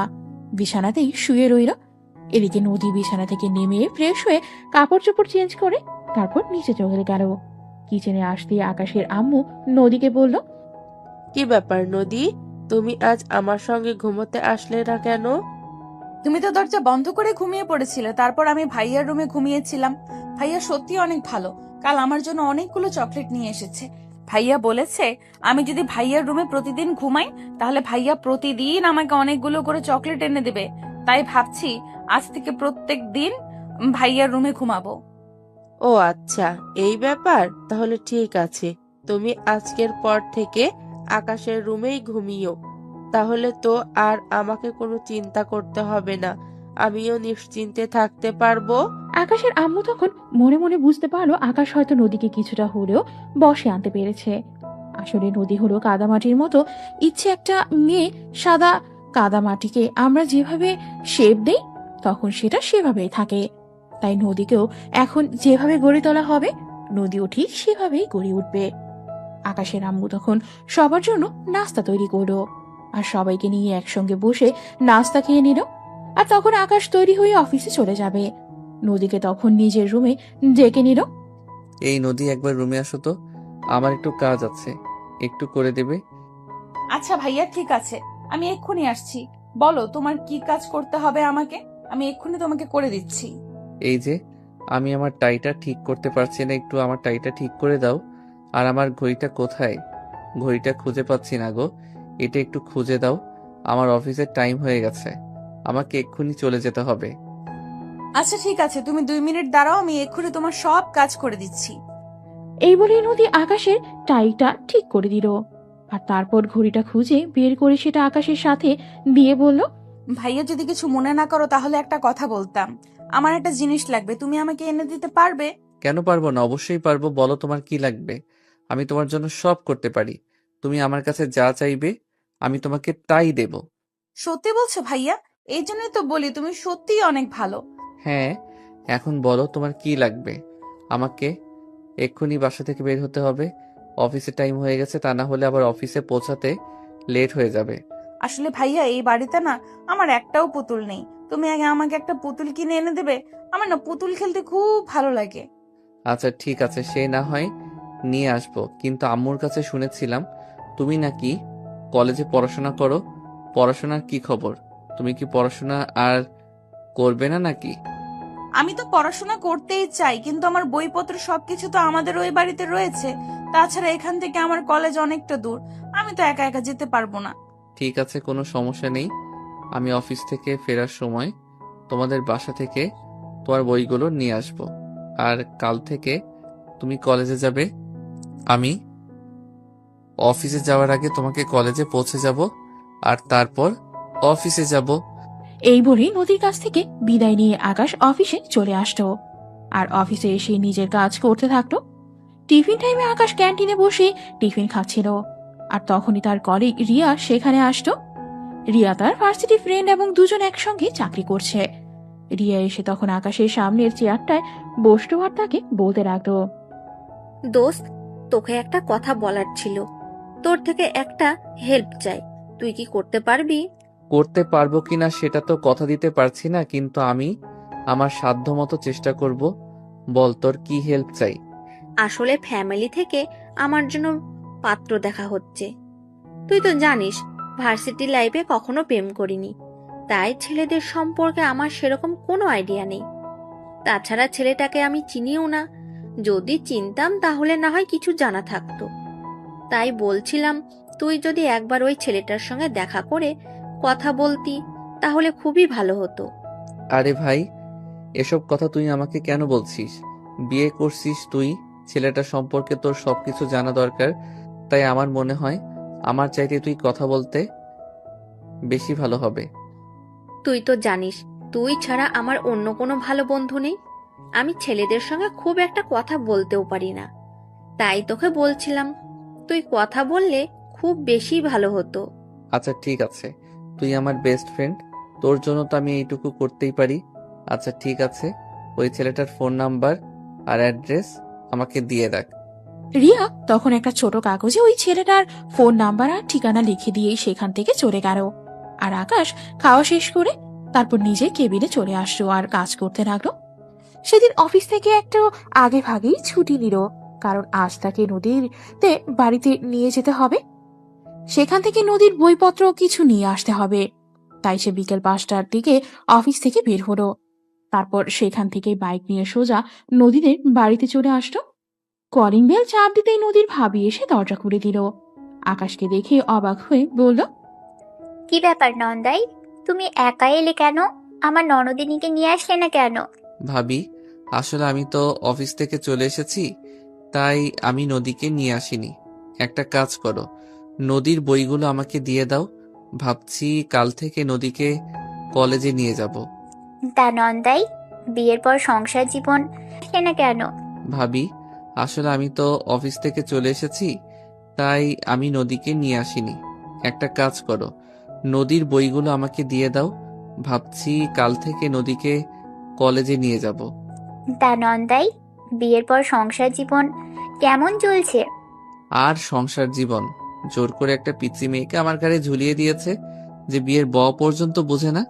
বিছানাতেই শুয়ে রইল। এদিকে নদী বিছানা থেকে নেমে ফ্রেশ হয়ে কাপড় চোপড় চেঞ্জ করে তারপর নিচে চলে গেল। কিচেনে আসতেই আকাশের আম্মু নদীকে বলল, কি ব্যাপার নদী, তুমি আজ আমার সঙ্গে ঘুমোতে আসলে না কেন? তুমি তো দরজা বন্ধ করে ঘুমিয়ে পড়েছিলে, তারপর আমি ভাইয়ার রুমে ঘুমিয়েছিলাম। ভাইয়া সত্যি অনেক ভালো, কাল আমার জন্য অনেকগুলো চকলেট নিয়ে এসেছে। ভাইয়া বলেছে আমি যদি ভাইয়ার রুমে প্রতিদিন ঘুমাই তাহলে ভাইয়া প্রতিদিন আমাকে অনেকগুলো করে চকলেট এনে দেবে। তাই ভাবছি আজ থেকে প্রত্যেক দিন ভাইয়ার রুমে ঘুমাবো। ও আচ্ছা, এই ব্যাপার। তাহলে ঠিক আছে, তুমি আজকের পর থেকে আকাশের রুমেই ঘুমিও। তাহলে তো আর আমাকে কোনো চিন্তা করতে হবে না, আমিও নিশ্চিন্তে থাকতে পারবো। আকাশের আম্মু তখন মনে মনে বুঝতে পারলো আকাশ হয়তো নদীকে কিছুটা হলেও বশে আনতে পেরেছে। আসলে নদী হলো কাদামাটির মতো। ইচ্ছে একটা মেয়ে সাদা কাদামাটিকে আমরা যেভাবে শেপ দেই তখন সেটা সেভাবেই থাকে। তাই নদীকেও এখন যেভাবে গড়ে তোলা হবে, নদীও ঠিক সেভাবেই গড়ে উঠবে। আকাশের আম্মু তখন সবার জন্য নাস্তা তৈরি করলো আর সবাইকে নিয়ে একসঙ্গে বসে নাস্তা খেয়ে নিল। আর তখন আকাশ তৈরি হয়ে অফিসে চলে যাবে। নদীকে তখন নিজের রুমে ডেকে নিল। এই নদী, একবার রুমে আসো তো, আমার একটু কাজ আছে, একটু করে দেবে? আচ্ছা ভাইয়া, ঠিক আছে, আমি এক্ষুনি আসছি। বলো তোমার কি কাজ করতে হবে আমাকে, আমি এক্ষুনি তোমাকে করে দিচ্ছি। এই যে, আমি আমার টাইটা ঠিক করতে পারছি না, একটু আমার টাইটা ঠিক করে দাও। আর আমার ঘড়িটা কোথায়? ঘড়িটা খুঁজে পাচ্ছি না গো, এটা একটু খুঁজে দাও। আমার অফিসের টাইম হয়ে গেছে, আমাকে এক্ষুনি চলে যেতে হবে। আচ্ছা ঠিক আছে, তুমি 2 মিনিট দাঁড়াও, আমি এক্ষুনি তোমার সব কাজ করে দিচ্ছি। এই বলেই নদী আকাশের টাইটা ঠিক করে দিল আর তারপর ঘড়িটা খুঁজে বের করে সেটা আকাশের সাথে দিয়ে বলল, ভাইয়া যদি কিছু মনে না করো তাহলে একটা কথা বলতাম। আমার একটা জিনিস লাগবে, তুমি আমাকে এনে দিতে পারবে? কেন পারবো না? অবশ্যই পারবো। বলো তোমার কি লাগবে। আমি তোমার জন্য সব করতে পারি। তুমি আমার কাছে যা চাইবে আমি তোমাকে তাই দেব। সত্যি বলছো ভাইয়া? এই জন্যই তো বলি তুমি সত্যিই অনেক ভালো। হ্যাঁ, এখন বলো তোমার কি লাগবে। আমাকে এক্ষুনি বাসা থেকে বের হতে হবে। অফিসের টাইম হয়ে গেছে, তা না হলে আবার অফিসে পৌঁছাতে লেট হয়ে যাবে। আসলে ভাইয়া এই বাড়িতে না আমার একটাও পুতুল নেই, তুমি আগে আমাকে একটা পুতুল কিনে এনে দেবে? আমার না পুতুল খেলতে খুব ভালো লাগে। আচ্ছা ঠিক আছে, সে না হয় নিয়ে আসবো, কিন্তু আম্মুর কাছে শুনেছিলাম তুমি নাকি কলেজে পড়াশোনা করো। পড়াশোনার কি খবর? তুমি কি পড়াশোনা আর করবে না নাকি? আমি তো পড়াশোনা করতেই চাই, কিন্তু আমার বইপত্র সবকিছু তো আমাদের ওই বাড়িতে রয়েছে। তাছাড়া এখান থেকে আমার কলেজ অনেকটা দূর, আমি তো একা একা যেতে পারবো না। ঠিক আছে, কোনো সমস্যা নেই। আমি অফিস থেকে ফেরার সময় তোমাদের বাসা থেকে তোমার বইগুলো নিয়ে আসবো। আর কাল থেকে তুমি কলেজে যাবে। আমি অফিসে যাওয়ার আগে তোমাকে কলেজে পৌঁছে যাব, আর তারপর অফিসে যাব। এই বলেই নদীর কাছ থেকে বিদায় নিয়ে আকাশ অফিসে চলে আসতো। আর অফিসে এসে নিজের কাজ করতে থাকতো। টিফিন টাইমে আকাশ ক্যান্টিনে বসে টিফিন খাচ্ছিল। আর তখনই তার কলিগ রিয়া সেখানে আসতো। রিয়া তার ভার্সিটি ফ্রেন্ড এবং দুজন একসঙ্গে চাকরি করছে। রিয়া এসে তখন আকাশের সামনের চেয়ারটায় বসতো আর তাকে বলতে লাগতো, দোস্ত, তোকে একটা কথা বলার ছিল। তোর থেকে একটা হেল্প চাই, তুই কি করতে পারবি? করতে পারবো কিনা সেটা তো কথা দিতে পারছি না, কিন্তু আমি আমার সাধ্যমতো চেষ্টা করব। বল তোর কি হেল্প চাই। আসলে ফ্যামিলি থেকে আমার জন্য পাত্র দেখা হচ্ছে। তুই তো জানিস ভার্সিটি লাইফে কখনো প্রেম করিনি, তাই ছেলেদের সম্পর্কে আমার সেরকম কোনো আইডিয়া নেই। তাছাড়া ছেলেটাকে আমি চিনিও না, যদি চিনতাম তাহলে না হয় কিছু জানা থাকতো। তাই বলছিলাম তুই যদি একবার ওই ছেলেটার সঙ্গে দেখা করে কথা বলতি তাহলে খুবই ভালো হতো। আরে ভাই, এসব কথা তুই আমাকে কেন বলছিস? বিয়ে করছিস তুই, ছেলেটা সম্পর্কে তোর সবকিছু জানা দরকার। তাই আমার মনে হয় আমার চাইতে তুই কথা বলতে বেশি ভালো হবে। তুই তো জানিস তুই ছাড়া আমার অন্য কোনো ভালো বন্ধু নেই। আমি ছেলেদের সঙ্গে খুব একটা কথা বলতেও পারি না, তাই তোকে বলছিলাম তুই কথা বললে খুব বেশি ভালো হতো। আচ্ছা ঠিক আছে, তুই আমার বেস্ট ফ্রেন্ড, তোর জন্য তো আমি এইটুকু করতেই পারি। আচ্ছা ঠিক আছে, ওই ছেলেটার ফোন নাম্বার আর অ্যাড্রেস আমাকে দিয়ে রাখ। রিয়া তখন একটা ছোট কাগজে ওই ছেলেটার ফোন নাম্বার আর ঠিকানা লিখে দিয়েই সেখান থেকে চলে গেল। আর আকাশ খাওয়া শেষ করে তারপর নিজে কেবিনে চলে আসলো আর কাজ করতে লাগলো। সেদিন অফিস থেকে একটু আগে ভাগেই ছুটি নিল, কারণ আজ তাকে নদীতে বাড়িতে নিয়ে যেতে হবে। সেখান থেকে নদীর বইপত্র কিছু নিয়ে আসতে হবে। তাই সে বিকেল 5টার দিকে অফিস থেকে বের হলো। তারপর সেখান থেকে বাইক নিয়ে সোজা নদীদের বাড়িতে চলে আসলো। কলিং বেল চাপ দিতেই নদীর ভাবি এসে দরজা খুলে দিল। আকাশকে দেখে অবাক হয়ে বলল, কি ব্যাপার নন্দাই, তুমি একা এলে কেন? আমার ননদিনীকে নিয়ে আসলে না কেন? ভাবি, আসলে আমি তো অফিস থেকে চলে এসেছি, তাই আমি নদীকে নিয়ে আসিনি। একটা কাজ করো, নদীর বইগুলো আমাকে দিয়ে দাও। ভাবছি কাল থেকে নদীকে কলেজে নিয়ে যাব। তা নন্দাই, বিয়ের পর সংসার জীবন আসলে না কেন? ভাবি, আসলে আমি তো অফিস থেকে চলে এসেছি, তাই আমি নদীকে নিয়ে আসিনি। একটা কাজ করো, নদীর বইগুলো আমাকে দিয়ে দাও। ভাবছি কাল থেকে নদীকে কলেজে নিয়ে যাব। তা নন্দাই, বিয়ের পর সংসার জীবন কেমন চলছে? আর সংসার জীবন, জোর করে একটা পিচ্চি মেয়েকে আমার ঘাড়ে ঝুলিয়ে দিয়েছে যে বিয়ের ব পর্যন্ত বোঝে না,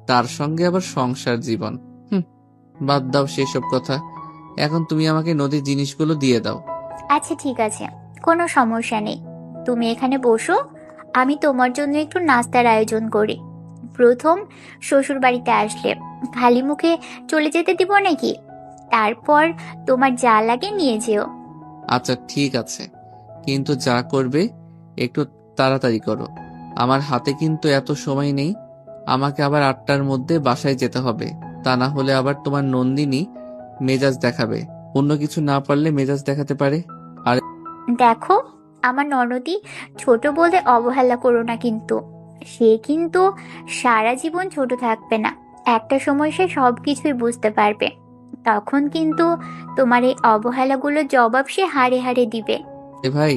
তার সঙ্গে আবার সংসার জীবন। হুম, বাদ দাও সেসব কথা। এখন তুমি আমাকে নদীর জিনিসগুলো দিয়ে দাও। আচ্ছা ঠিক আছে, কোনো সমস্যা নেই। তুমি এখানে বসো, আমি তোমার জন্য একটু নাস্তার আয়োজন করি। প্রথম শ্বশুর বাড়িতে আসলে খালি মুখে চলে যেতে দিব নাকি? তারপর তোমার যা লাগে নিয়ে যেও। আচ্ছা ঠিক আছে, কিন্তু যা করবে একটু তাড়াতাড়ি করো। আমার হাতে কিন্তু এত সময় নেই। আমাকে আবার 8টার মধ্যে বাসায় যেতে হবে, তা না হলে আবার তোমার নন্দিনী মেজাজ দেখাবে। অন্য কিছু না পারলে মেজাজ দেখাতে পারে। আর দেখো, আমার ননদি ছোট বলে অবহেলা করো না, কিন্তু সে কিন্তু সারা জীবন ছোট থাকবে না। একটা সময় সে সব কিছুই বুঝতে পারবে। তখন কিন্তু তোমার এই অবহেলাগুলোর জবাব সে হাড়ে হাড়ে দিবে। এ ভাই,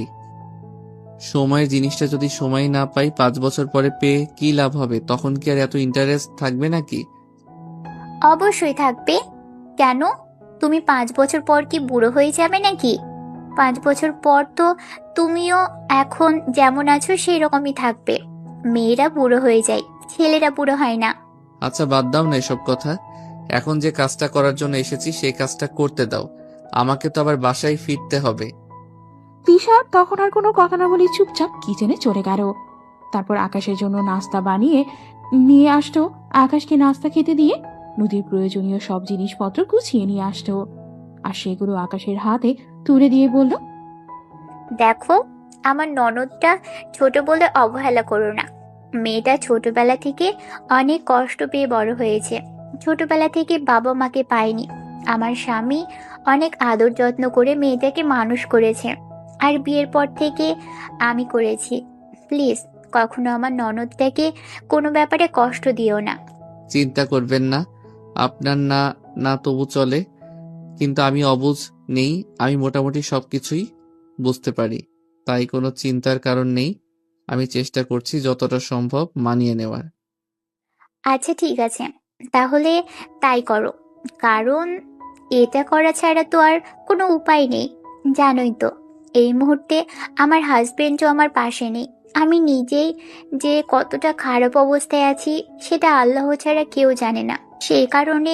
সময়ের জিনিসটা যদি সময় না পাই 5 বছর পরে পেয়ে কি লাভ হবে? তখন কি আর এত ইন্টারেস্ট থাকবে নাকি? অবশ্যই থাকবে। কেন? তুমি 5 বছর পর কি বুড়ো হয়ে যাবে নাকি? 5 বছর পর তো তুমিও এখন যেমন আছো সেই রকমই থাকবে। মেয়েরা বুড়ো হয়ে যায়, ছেলেরা বুড়ো হয় না। আচ্ছা, বাদ দাও না এসব কথা। এখন যে কাজটা করার জন্য এসেছি সেই কাজটা করতে দাও। আমাকে তো আবার বাসায় ফিরতে হবে। তিশা তখন আর কোনো কথা না বলে চুপচাপ কিচেনে চলে গেল। তারপর আকাশের জন্য নাস্তা বানিয়ে নিয়ে আসতো। আকাশকে নাস্তা খেতে দিয়ে নদীর প্রয়োজনীয় সব জিনিসপত্র গুছিয়ে নিয়ে আসতো, আর সেগুলো আকাশের হাতে তুলে দিয়ে বলল, দেখো, আমার ননদটা ছোট বলে অবহেলা করো না। মেয়েটা ছোটবেলা থেকে অনেক কষ্ট পেয়ে বড় হয়েছে। ছোটবেলা থেকে বাবা মাকে পায়নি। আমার স্বামী অনেক আদর যত্ন করে মেয়েটাকে মানুষ করেছে, আর বিয়ের পর থেকে আমি করেছি। প্লিজ কখনো আমার ননদটাকে কোনো ব্যাপারে কষ্ট দিও না। চিন্তা করবেন না, আপনার না না তবু চলে, কিন্তু আমি অবুঝ নেই। আমি মোটামুটি সবকিছুই বুঝতে পারি, তাই কোনো চিন্তার কারণ নেই। আমি চেষ্টা করছি যতটা সম্ভব মানিয়ে নেওয়ার। আচ্ছা ঠিক আছে, তাহলে তাই করো। কারণ এটা করা ছাড়া তো আর কোনো উপায় নেই। জানোই তো, এই মুহূর্তে আমার হাজবেন্ডও আমার পাশে নেই। আমি নিজেই যে কতটা খারাপ অবস্থায় আছি সেটা আল্লাহ ছাড়া কেউ জানে না। সেই কারণে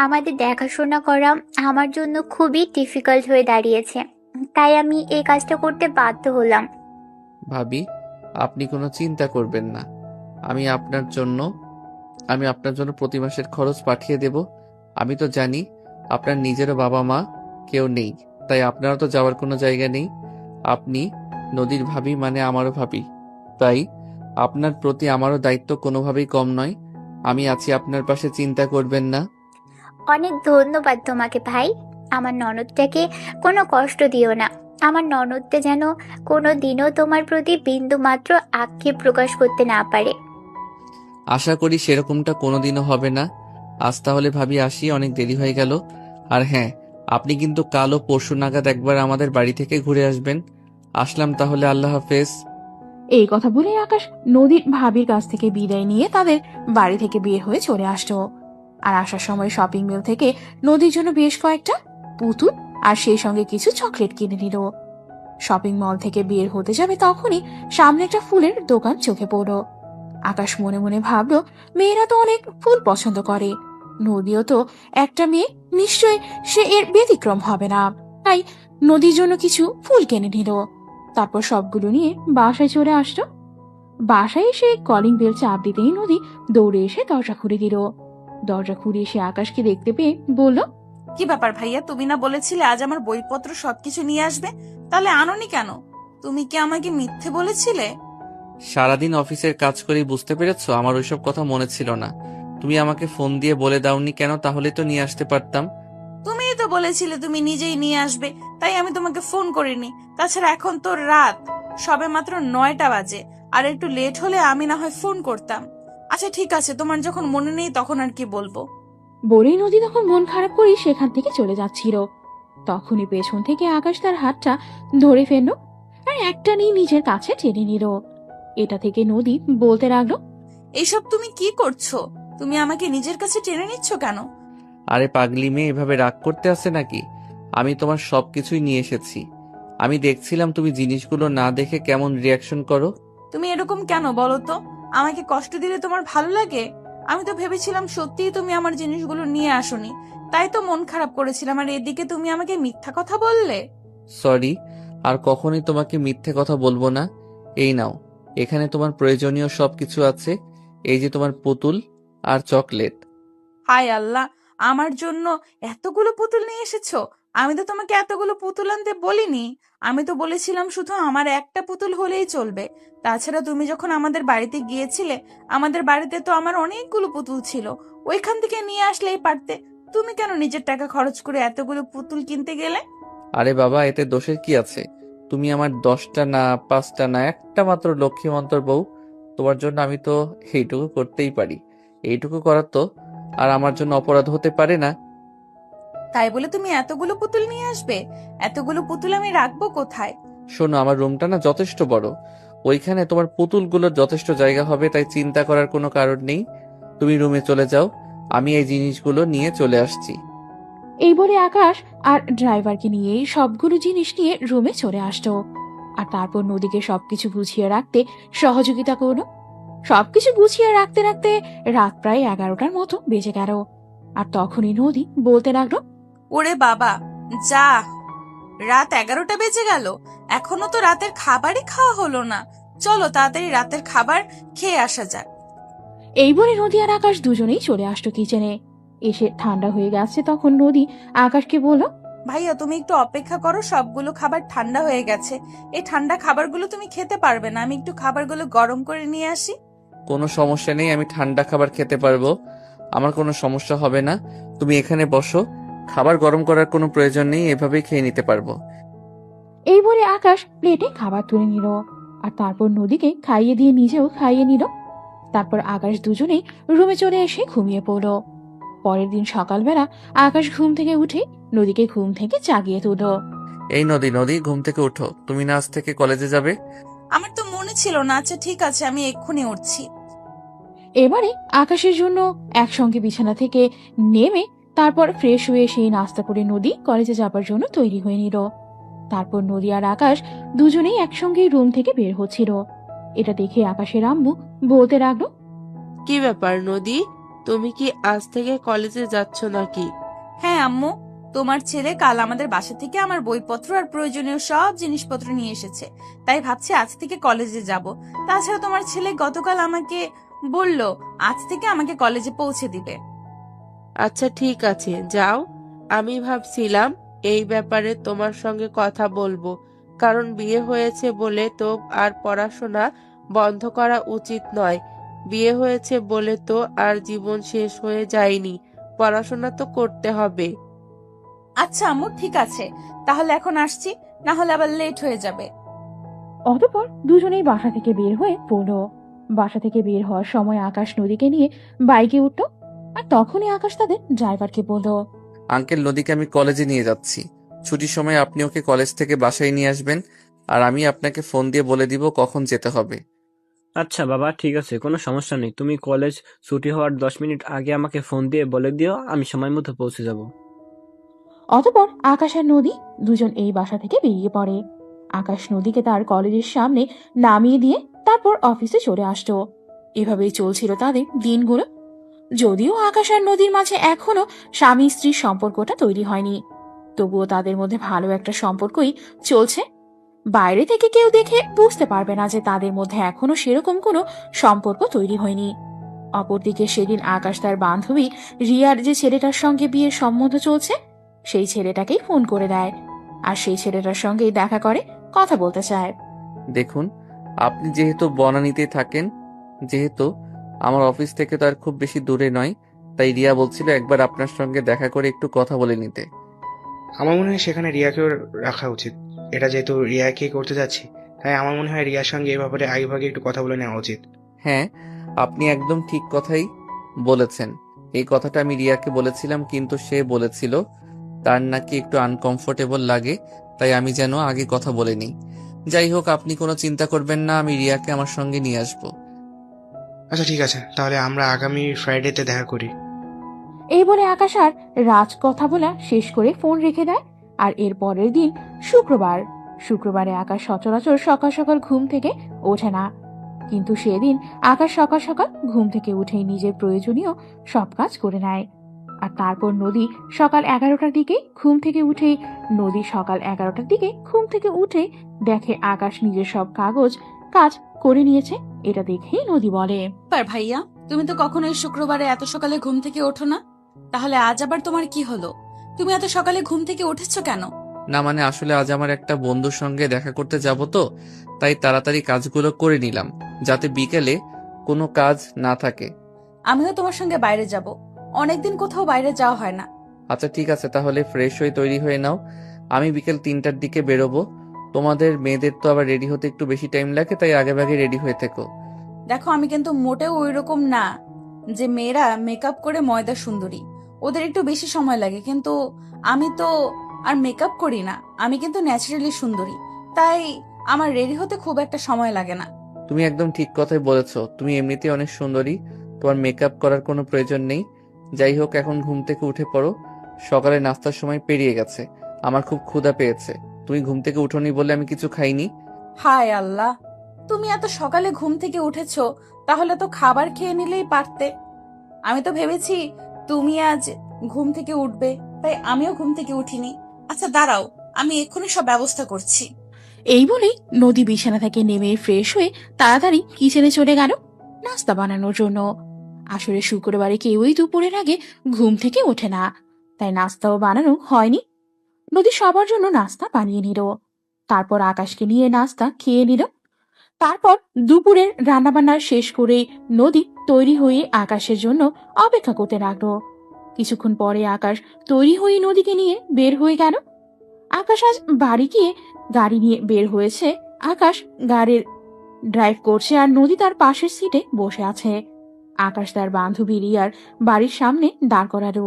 আমাদের দেখাশোনা করা আমার জন্য খুবই ডিফিকাল্ট হয়ে দাঁড়িয়েছে। তাই আমি এই কাজটা করতে বাধ্য হলাম। ভাবি, আপনি কোনো চিন্তা করবেন না। আমি আপনার জন্য আমি আপনার জন্য প্রতি মাসের খরচ পাঠিয়ে দেব। আমি তো জানি আপনার নিজেরও বাবা মা কেউ নেই, তাই আপনারও তো যাওয়ার কোনো জায়গা নেই। আপনি নদীর ভাবি মানে আমারও ভাবি, তাই আপনার প্রতি আমারও দায়িত্ব কোনোভাবেই কম নয়। আমি আছি আপনার পাশে, চিন্তা করবেন না। অনেক ধন্যবাদ তোমাকে ভাই। আমার ননদটাকে কোনো কষ্ট দিও না। আমার ননদটা যেন কোনো দিনও তোমার প্রতি বিন্দু মাত্র আক্ষেপ প্রকাশ করতে না পারে। আশা করি সেরকমটা কোনোদিনও হবে না। আজ তাহলে ভাবি আসি, অনেক দেরি হয়ে গেল। আর হ্যাঁ, আপনি কিন্তু কাল ও পরশু নাগাদ একবার আমাদের বাড়ি থেকে ঘুরে আসবেন। আসলাম তাহলে, আল্লাহ হাফেজ। এই কথা বলে আকাশ নদীর ভাবির কাছ থেকে বিদায় নিয়ে তাদের বাড়ি থেকে বের হয়ে চলে আসতো। আর আসার সময় শপিং মল থেকে নদীর জন্য বেশ কয়েকটা পুতুল আর সেই সঙ্গে কিছু চকলেট কিনে নিল। শপিং মল থেকে বের হতে যাবে তখনই সামনে একটা ফুলের দোকান চোখে পড়ল। আকাশ মনে মনে ভাবলো, মেয়েরা তো অনেক ফুল পছন্দ করে, নদীও তো একটা মেয়ে, নিশ্চয় সে এর ব্যতিক্রম হবে না। তাই নদীর জন্য কিছু ফুল কিনে নিল। তারপর সবগুলো নিয়ে বাসায় চলে আসলো। বাসায় এসে কলিং বেল চাপ দিতেই নদী দৌড়ে এসে দরজা খুলে দিল। দরজা খুলে এসে আকাশকে দেখতে পেয়ে বলল, কি ব্যাপার ভাইয়া, তুমি না বলেছিলে আজ আমার বইপত্র সবকিছু নিয়ে আসবে? তাহলে আনোনি কেন? তুমি কি আমাকে মিথ্যে বলেছিলে? সারাদিন অফিসের কাজ করেই বুঝতে পেরেছো আমার ওইসব কথা মনে ছিল না। তুমি আমাকে ফোন দিয়ে বলে দাওনি কেন? তাহলে তো নিয়ে আসতে পারতাম। তুমিই তো বলেছিলে তুমি নিজেই নিয়ে আসবে, তাই আমি তোমাকে ফোন করিনি। তাছাড়া এখন তো রাত, সবে মাত্র 9টা বাজে, আর একটু লেট হলে আমি না হয় ফোন করতাম। আচ্ছা ঠিক আছে, তোমার যখন মনে নেই তখন আর কি বলবো। বলেই নদী তখন মন খারাপ করে সেখান থেকে চলে যাচ্ছিল। তখনই পেছন থেকে আকাশ তার হাতটা ধরে ফেললো আর একটা নিয়ে নিজের কাছে টেনে নিল। এটা থেকে নদী বলতে লাগলো, এইসব তুমি কি করছো? তুমি আমাকে নিজের কাছে টেনে নিচ্ছ কেন? আরে পাগলি মেয়ে, এভাবে রাগ করতে আসে নাকি? আমি তোমার সবকিছুই নিয়ে এসেছি। আমি দেখছিলাম তুমি জিনিসগুলো না দেখে কেমন রিয়াকশন করো। তুমি এরকম কেন বলো তো? আমাকে কষ্ট দিলে তোমার ভালো লাগে? আমি তো ভেবেছিলাম সত্যিই তুমি আমার জিনিসগুলো নিয়ে আসোনি, তাই তো মন খারাপ করেছিলাম। আর এদিকে তুমি আমাকে মিথ্যা কথা বললে। সরি, আর কখনোই তোমাকে মিথ্যে কথা বলবো না। এই নাও, এখানে তোমার প্রয়োজনীয় সবকিছু আছে। এই যে তোমার পুতুল আর চকলেট। হায় আল্লাহ, আমার জন্য এতগুলো পুতুল নিয়ে এসেছো? আমি তো তোমাকে এতগুলো পুতুল আনতে বলিনি। আমি তো বলেছিলাম শুধু আমার একটা পুতুল হলেই চলবে। তাছাড়া তুমি যখন আমাদের বাড়িতে গিয়েছিলে, আমাদের বাড়িতে তো আমার অনেকগুলো পুতুল ছিল, ওইখান থেকে নিয়ে আসলেই পারতে। তুমি কেন নিজের টাকা খরচ করে এতগুলো পুতুল কিনতে গেলে? আরে বাবা, এতে দোষের কি আছে? তুমি আমার 10টা না 5টা না একটা মাত্র লক্ষ্মীমন্তর বউ। তোমার জন্য আমি তো এইটুকু করতেই পারি। এইটুকু করার তো আর আমার জন্য অপরাধ হতে পারে না? তাই বলে তুমি এতগুলো পুতুল নিয়ে আসবে? এতগুলো পুতুল আমি রাখবো কোথায়? শোনো, আমার রুমটা না যথেষ্ট বড়, ওইখানে তোমার পুতুলগুলোর যথেষ্ট জায়গা হবে, তাই চিন্তা করার কোনো কারণ নেই। তুমি রুমে চলে যাও, আমি এই জিনিসগুলো নিয়ে চলে আসছি। এই বলে আকাশ আর ড্রাইভারকে নিয়ে সবগুলো জিনিস নিয়ে রুমে চলে আসতো। আর তারপর নদীকে সবকিছু গুছিয়ে রাখতে সহযোগিতা করলো। সবকিছু গুছিয়ে রাখতে রাখতে রাত প্রায় 11টার মতো বেজে গেল। আর তখনই নদী বলতে লাগলো, ওরে বাবা, যা, রাত 11টা বেজে গেল, এখনো তো রাতের খাবারই খাওয়া হলো না। চলো তাড়াতাড়ি রাতের খাবার খেয়ে আসা যাক। এই বলে নদী আর আকাশ দুজনেই চলে আসতো কিচেনে। এসে ঠান্ডা হয়ে গেছে তখন নদী আকাশকে বলল, ভাইয়া তুমি একটু অপেক্ষা করো, সবগুলো খাবার ঠান্ডা হয়ে গেছে। এই ঠান্ডা খাবারগুলো তুমি খেতে পারবে না, আমি একটু খাবারগুলো গরম করে নিয়ে আসি। কোনো সমস্যা নেই, আমি ঠান্ডা খাবার খেতে পারবো, আমার কোনো সমস্যা হবে না। তুমি এখানে বসো, খাবার গরম করার কোনো প্রয়োজন নেই, এভাবেই খেয়ে নিতে পারবো। এই বলে আকাশ প্লেটে খাবার তুলে নিল আর তারপর নদীকে খাইয়ে দিয়ে নিজেও খাইয়ে নিল। তারপর আকাশ দুজনেই রুমে চলে এসে ঘুমিয়ে পড়ল। পরের দিন সকালবেলা আকাশ ঘুম থেকে উঠে নদীকে ঘুম থেকে জাগিয়ে তুলল। এই নদী, নদী ঘুম থেকে ওঠো, তুমি না আজ থেকে কলেজে যাবে? আমার তো মনে ছিল না। আচ্ছা ঠিক আছে, আমি এক্ষুনি উঠছি। এবারে আকাশের জন্য একসঙ্গে বিছানা থেকে নেমে তারপর ফ্রেশ হয়ে সেই নাস্তা করে নদী কলেজে যাবার জন্য তৈরি হয়ে নিল। তারপর নদী আর আকাশ দুজনেই একসঙ্গে রুম থেকে বের হচ্ছিল। এটা দেখে আকাশের আম্মু বলতে লাগলো, কি ব্যাপার নদী, তুমি কি আজ থেকে কলেজে যাচ্ছ নাকি? হ্যাঁ আম্মু, তোমার ছেলে কাল আমাদের বাসা থেকে আমার বইপত্র আর প্রয়োজনীয় সব জিনিসপত্র নিয়ে এসেছে, তাই ভাবছি আজ থেকে কলেজে যাব। তাছাড়া তোমার ছেলে গতকাল আমাকে বলল আজ থেকে আমাকে কলেজে পৌঁছে দিবে। আচ্ছা ঠিক আছে, যাও। আমি ভাবছিলাম এই ব্যাপারে তোমার সঙ্গে কথা বলবো, কারণ বিয়ে হয়েছে বলে তো আর পড়াশোনা বন্ধ করা উচিত নয়। বিয়ে হয়েছে বলে তো আর জীবন শেষ হয়ে যায়নি, পড়াশোনা তো করতে হবে। আচ্ছা আম্মু ঠিক আছে, তাহলে এখন আসছি, না হলে আবার লেট হয়ে যাবে। অতঃপর দুজনেই বাসা থেকে বের হয়ে পড়ল। বাসা থেকে বের হওয়ার সময় আকাশ নদীকে নিয়ে বাইকে উঠল। আর তখনই আকাশ তাদের ড্রাইভারকে বলল, আঙ্কেল, নদীকে আমি কলেজে নিয়ে যাচ্ছি, ছুটির সময় আপনি ওকে কলেজ থেকে বাসায় নিয়ে আসবেন, আর আমি আপনাকে ফোন দিয়ে বলে দিব কখন যেতে হবে। আচ্ছা বাবা, ঠিক আছে, কোনো সমস্যা নেই। তুমি কলেজ ছুটি হওয়ার 10 মিনিট আগে আমাকে ফোন দিয়ে বলে দিও, আমি সময় মতো পৌঁছে যাব। অতঃপর আকাশ আর নদী দুজন এই বাসা থেকে বেরিয়ে পড়ে। আকাশ নদীকে তার কলেজের সামনে নামিয়ে দিয়ে তারপর অফিসে চলে আসতো। এভাবেই চলছিল তাদের দিনগুলো। যদিও আকাশ আর নদীর মাঝে এখনো স্বামী স্ত্রীর সম্পর্কটা তৈরি হয়নি, তবুও তাদের মধ্যে ভালো একটা সম্পর্কই চলছে। বাইরে থেকে কেউ দেখে বুঝতে পারবে না যে তাদের মধ্যে এখনো সেরকম কোনো সম্পর্ক তৈরি হয়নি। অপরদিকে সেদিন আকাশ তার বান্ধবী রিয়ার যে ছেলেটার সঙ্গে বিয়ের সম্বন্ধ চলছে সেই ছেলেটাকেই ফোন করে দেয়, আর সেই ছেলেটার সঙ্গেই দেখা করে কথা বলতে চায়। দেখুন, আপনি যেহেতু বনানীতে থাকেন, যেহেতু আমার অফিস থেকে তো আর খুব বেশি দূরে নয়, তাই রিয়া বলছিল একবার আপনার সঙ্গে দেখা করে একটু কথা বলে নিতে। আমার মনে হয় সেখানে রিয়াকেও রাখা উচিত। এটা যেহেতু রিয়াকে করতে যাচ্ছি, তাই আমার মনে হয় রিয়ার সঙ্গে এ ব্যাপারে আগেভাগে একটু কথা বলে নেওয়া উচিত। হ্যাঁ, আপনি একদম ঠিক কথাই বলেছেন। এই কথাটা আমি রিয়াকে বলেছিলাম, কিন্তু সে বলেছিল তার নাকি একটু আনকমফোর্টেবল লাগে, তাই আমি যেন আগে কথা বলে নিই। যাই হোক, আপনি কোনো চিন্তা করবেন না, আমি রিয়াকে আমার সঙ্গে নিয়ে আসবো। আচ্ছা ঠিক আছে, তাহলে আমরা আগামী ফ্রাইডেতে দেখা করি। এই বলে আকাশ আর রাজ কথা বলা শেষ করে ফোন রেখে দেয়। আর এর পরের দিন শুক্রবারে আকাশ সচরাচর সকাল সকাল ঘুম থেকে ওঠে না, কিন্তু সেদিন আকাশ সকাল সকাল ঘুম থেকে উঠেই নিজের প্রয়োজনীয় সব কাজ করে নেয়। আর তারপর নদী সকাল 11টার দিকে ঘুম থেকে উঠে দেখে আকাশ নিজের সব কাজ করে নিয়েছে। এটা দেখেই নদী বলে, ভাইয়া, তুমি তো কখনোই শুক্রবারে এত সকালে ঘুম থেকে ওঠো না, তাহলে আজ আবার তোমার কি হলো? তুমি এত সকালে ঘুম থেকে উঠেছো কেন? না মানে, আসলে আজ আমার একটা বন্ধুর সঙ্গে দেখা করতে যাব, তো তাই তাড়াতাড়ি কাজগুলো করে নিলাম, যাতে বিকেলে কোনো কাজ না থাকে। আমিও তোমার সঙ্গে বাইরে যাব, অনেকদিন কোথাও বাইরে যাওয়া হয় না। আচ্ছা ঠিক আছে, তাহলে ফ্রেশ হয়ে তৈরি হয়ে নাও, আমি বিকেল 3টার দিকে বেরোবো। তোমাদের মেয়েদের তো আবার রেডি হতে একটু বেশি টাইম লাগে, তাই আগেভাগে রেডি হয়ে থেকো। দেখো আমি কিন্তু মোটেও ওই রকম না, যে মেয়েরা মেকআপ করে ময়দা সুন্দরী, ওদের একটু বেশি সময় লাগে, কিন্তু আমি তো আর মেকআপ করি না, আমি কিন্তু ন্যাচারালি সুন্দরী, তাই আমার রেডি হতে খুব একটা সময় লাগে না। তুমি একদম ঠিক কথাই বলেছো, তুমি এমনিতেই অনেক সুন্দরী, তোমার মেকআপ করার কোনো প্রয়োজন নেই। যাই হোক, এখন ঘুম থেকে উঠে পড়ো, সকালে নাস্তার সময় পেরিয়ে গেছে, আমার খুব ক্ষুধা পেয়েছে। তুমি ঘুম থেকে উঠোনি বলে আমি কিছু খাইনি। হায় আল্লাহ, তুমি এত সকালে ঘুম থেকে উঠেছো, তাহলে তো খাবার খেয়ে নিলেই পারতে। আমি তো ভেবেছি তুমি আজ ঘুম থেকে উঠবে, তাই আমিও ঘুম থেকে উঠিনি। আচ্ছা দাঁড়াও, আমি এক্ষুনি সব ব্যবস্থা করছি। এই বলেই নদী বিছানা থেকে নেমে ফ্রেশ হয়ে তাড়াতাড়ি কিচেনে চলে গেল নাস্তা বানানোর জন্য। আসলে শুক্রবারে কেউই দুপুরের আগে ঘুম থেকে ওঠে না, তাই নাস্তাও বানানো হয়নি। নদী সবার জন্য নাস্তা বানিয়ে নিল, তারপর আকাশকে নিয়ে নাস্তা খেয়ে নিল। তারপর দুপুরের রান্নাবান্না শেষ করে নদী তৈরি হয়ে আকাশের জন্য অপেক্ষা করতে লাগলো। কিছুক্ষণ পরে আকাশ তৈরি হয়ে নদীকে নিয়ে বের হয়ে গেল। আকাশ আজ বাড়ি গিয়ে গাড়ি নিয়ে বের হয়েছে। আকাশ গাড়ির ড্রাইভ করছে আর নদী তার পাশের সিটে বসে আছে। আকাশ তার বান্ধবী রিয়ার বাড়ির সামনে দাঁড় করালো।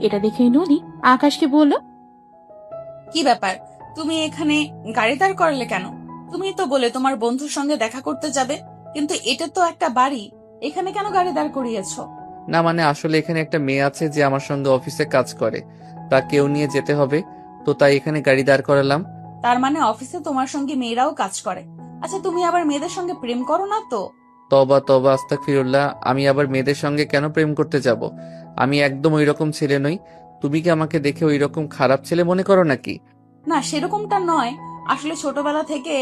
এটা দেখেই নদী আকাশকে বলল, কি ব্যাপার, তুমি এখানে গাড়ি দাঁড় করালে কেন? তুমি তো বলে তোমার বন্ধুর সঙ্গে দেখা করতে যাবে, কিন্তু এটা তো একটা বাড়ি, এখানে কেন গাড়ি দাঁড় করিয়েছো? না মানে আসলে এখানে একটা মেয়ে আছে যে আমার সঙ্গে অফিসে কাজ করে, তা কেউ নিয়ে যেতে হবে, তো তাই এখানে গাড়ি দাঁড় করালাম। তার মানে অফিসে তোমার সঙ্গে মেয়েরাও কাজ করে? আচ্ছা, তুমি আবার মেয়েদের সঙ্গে প্রেম করো না তো? তবা তবা আস্তাগফিরুল্লাহ, আমি আবার মেয়েদের সঙ্গে কেন প্রেম করতে যাব? আমি একদম ওইরকম ছেলে নই। তুমি কি আমাকে দেখে ওইরকম খারাপ ছেলে মনে করো নাকি? না, সেরকমটা নয়, আসলে ছোটবেলা থেকে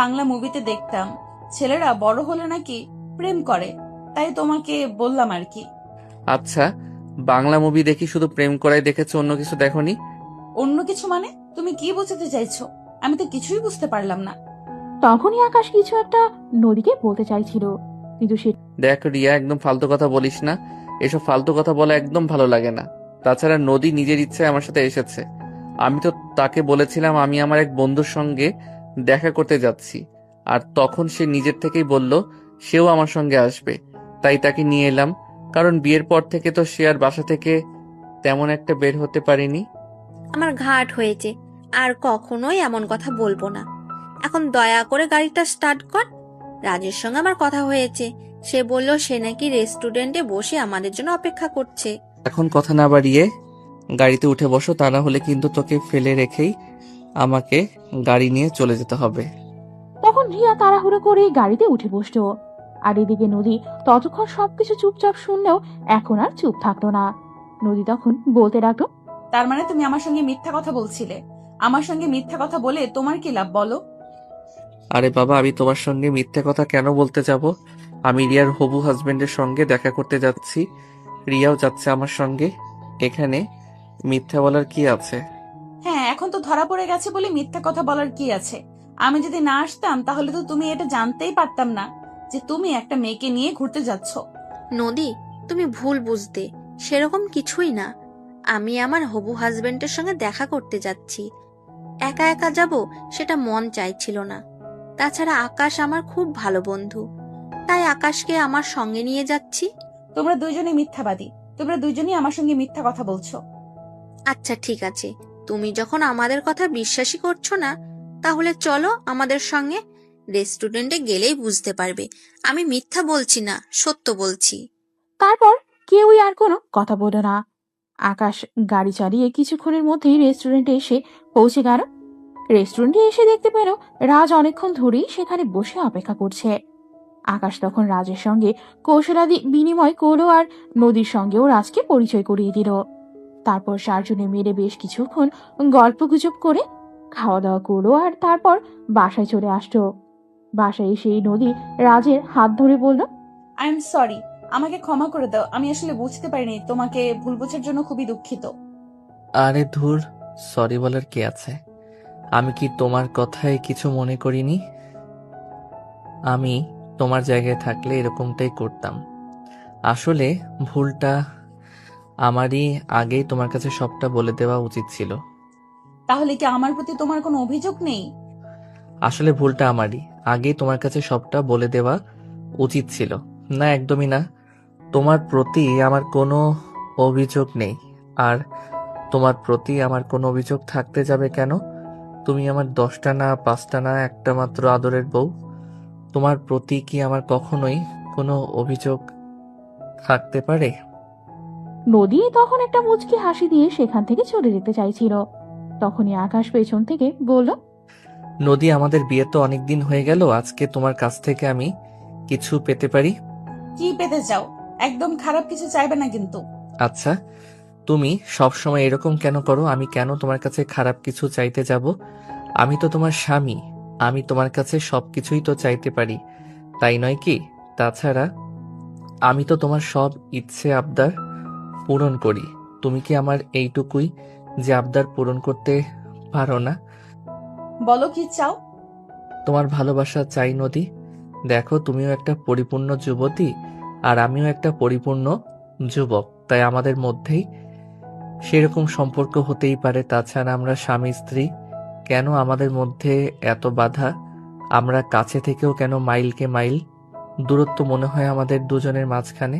বাংলা মুভিতে দেখতাম ছেলেরা বড় হলে নাকি প্রেম করে, তাই তোমাকে বললাম আর কি। আচ্ছা, বাংলা মুভি দেখি শুধু প্রেম করাই দেখেছো, অন্য কিছু দেখোনি? অন্য কিছু মানে তুমি কি বোঝাতে চাইছো? আমি তো কিছুই বুঝতে পারলাম না। তখনই আকাশ কিছু একটা নদীকে বলতে চাইছিল, কিন্তু সে দেখ রিয়া, একদম ফালতু কথা বলিস না, এসব ফালতু কথা বলা একদম ভালো লাগে না। তাছাড়া নদী নিজের ইচ্ছায় আমার সাথে এসেছে, আমি তো তাকে বলেছিলাম আমি আমার এক বন্ধুর সঙ্গে দেখা করতে যাচ্ছি, আর তখন সে নিজের থেকেই বলল সেও আমার সঙ্গে আসবে, তাই তাকে নিয়ে এলাম। কারণ বিয়ের পর থেকে তো সে আর বাসা থেকে তেমন একটা বের হতে পারেনি। আমার ঘাট হয়েছে, আর কখনোই এমন কথা বলবো না। এখন দয়া করে গাড়িটা স্টার্ট কর। রাজের সঙ্গে আমার কথা হয়েছে, সে বলল সে নাকি রেস্টুরেন্টে বসে আমাদের জন্য অপেক্ষা করছে। এখন কথা না বাড়িয়ে গাড়িতে উঠে বসো, তা না হলে কিন্তু তোকে ফেলে রেখেই আমাকে গাড়ি নিয়ে চলে যেতে হবে। তখন রিয়া তাড়াহুড়ো করে গাড়িতে উঠে বসলো। আর এদিকে নদী ততক্ষণ সবকিছু চুপচাপ শুনলেও এখন আর চুপ থাকলো না। নদী তখন বলতে লাগলো, তার মানে তুমি আমার সঙ্গে মিথ্যা কথা বলছিলে? আমার সঙ্গে মিথ্যা কথা বলে তোমার কি লাভ বলো? আরে বাবা, আমি তোমার সঙ্গে মিথ্যে কথা কেন বলতে যাব? আমি রিয়ার হবু হাজবেন্ডের সঙ্গে দেখা করতে যাচ্ছি, রিয়াও যাচ্ছে আমার সঙ্গে, এখানে মিথ্যা বলার কি আছে? হ্যাঁ, এখন তো ধরা পড়ে গেছে বলে মিথ্যা কথা বলার কি আছে? আমি যদি না আসতাম তাহলে তো তুমি এটা জানতেই পারতাম না যে তুমি একটা মেয়েকে নিয়ে ঘুরতে যাচ্ছ। নদী, তুমি ভুল বুঝতে, সেরকম কিছুই না। আমি আমার হবু হাজবেন্ডের সঙ্গে দেখা করতে যাচ্ছি। একা একা যাব সেটা মন চাইছিল না। তাছাড়া আকাশ আমার খুব ভালো বন্ধু, তাই আকাশকে আমার সঙ্গে নিয়ে যাচ্ছি। তোমরা দুইজনই মিথ্যাবাদী, তোমরা দুইজনই আমার সঙ্গে মিথ্যা কথা বলছো। আচ্ছা ঠিক আছে, তুমি যখন আমাদের কথা বিশ্বাসই করছো না, তাহলে চলো আমাদের সঙ্গে। রেস্টুরেন্টে গেলেই বুঝতে পারবে আমি মিথ্যা বলছি না, সত্য বলছি। তারপর কেউই আর কোনো কথা বলল না। আকাশ গাড়ি চালিয়ে কিছুক্ষণের মধ্যেই রেস্টুরেন্টে এসে পৌঁছে গেল। রেস্টুরেন্টে এসে দেখতে পেল রাজ অনেকক্ষণ ধরেই সেখানে বসে অপেক্ষা করছে। আকাশ তখন রাজের সঙ্গে কৌশলাদি বিনিময় করলো আর নদীর সঙ্গেও রাজকে পরিচয় করিয়ে দিল। তারপর চারজনে মিলে বেশ কিছুক্ষণ গল্প গুজব করে খাওয়া দাওয়া করলো আর তারপর বাসায় চলে আসলো। বাসায় এসেই নদী রাজের হাত ধরে বলল, আই এম সরি, আমাকে ক্ষমা করে দাও, আমি আসলে বুঝতে পারিনি, তোমাকে ভুল বোঝার জন্য খুবই দুঃখিত। আরে ধুর, সরি বলার কি আছে? আমি কি তোমার কথায় কিছু মনে করিনি? আমি তোমার জায়গায় থাকলে এরকমটাই করতাম। আসলে ভুলটা আমারই, আগেই তোমার কাছে সবটা বলে দেওয়া উচিত ছিল। তাহলে কি আমার প্রতি তোমার কোনো অভিযোগ নেই? আসলে ভুলটা আমারই, আগেই তোমার কাছে সবটা বলে দেওয়া উচিত ছিল। না, একদমই না। তোমার প্রতি আমার কোনো অভিযোগ নেই, আর তোমার প্রতি আমার কোনো অভিযোগ থাকতে যাবে কেন? তুমি আমার 10টা না 5টা না একটা মাত্র আদরের বউ। তোমার প্রতি কি আমার কখনোই কোনো অভিযোগ থাকতে পারে? নদী তখন একটা মুচকি হাসি দিয়ে সেখান থেকে চলে যেতে চাইছিল। তখনই আকাশ পেছন থেকে বলল, নদী, আমাদের বিয়ে তো অনেক দিন হয়ে গেল, আজকে তোমার কাছ থেকে আমি কিছু পেতে পারি? কি পেতে চাও? একদম খারাপ কিছু চাইবে না কিন্তু। আচ্ছা, তুমি সব সময় এরকম কেন করো? আমি কেন তোমার কাছে খারাপ কিছু চাইতে যাব? আমি তো তোমার স্বামী, আমি তোমার কাছে সবকিছুই তো চাইতে পারি, তাই নয় কি? তাছাড়া আমি তো তোমার সব ইচ্ছে আবদার পূরণ করি। তুমি কি আমার এইটুকুই যে আবদার পূরণ করতে পারো না? বলো কি চাও? তোমার ভালোবাসা চাই নদী। দেখো, তুমিও একটা পরিপূর্ণ যুবতী আর আমিও একটা পরিপূর্ণ যুবক, তাই আমাদের মধ্যেই সেরকম সম্পর্ক হতেই পারে। তাছাড়া আমরা স্বামী স্ত্রী, কেন আমাদের মধ্যে এত বাধা? আমরা কাছে থেকেও কেন মাইলকে মাইল দূরত্ব মনে হয় আমাদের দুজনের মাঝখানে?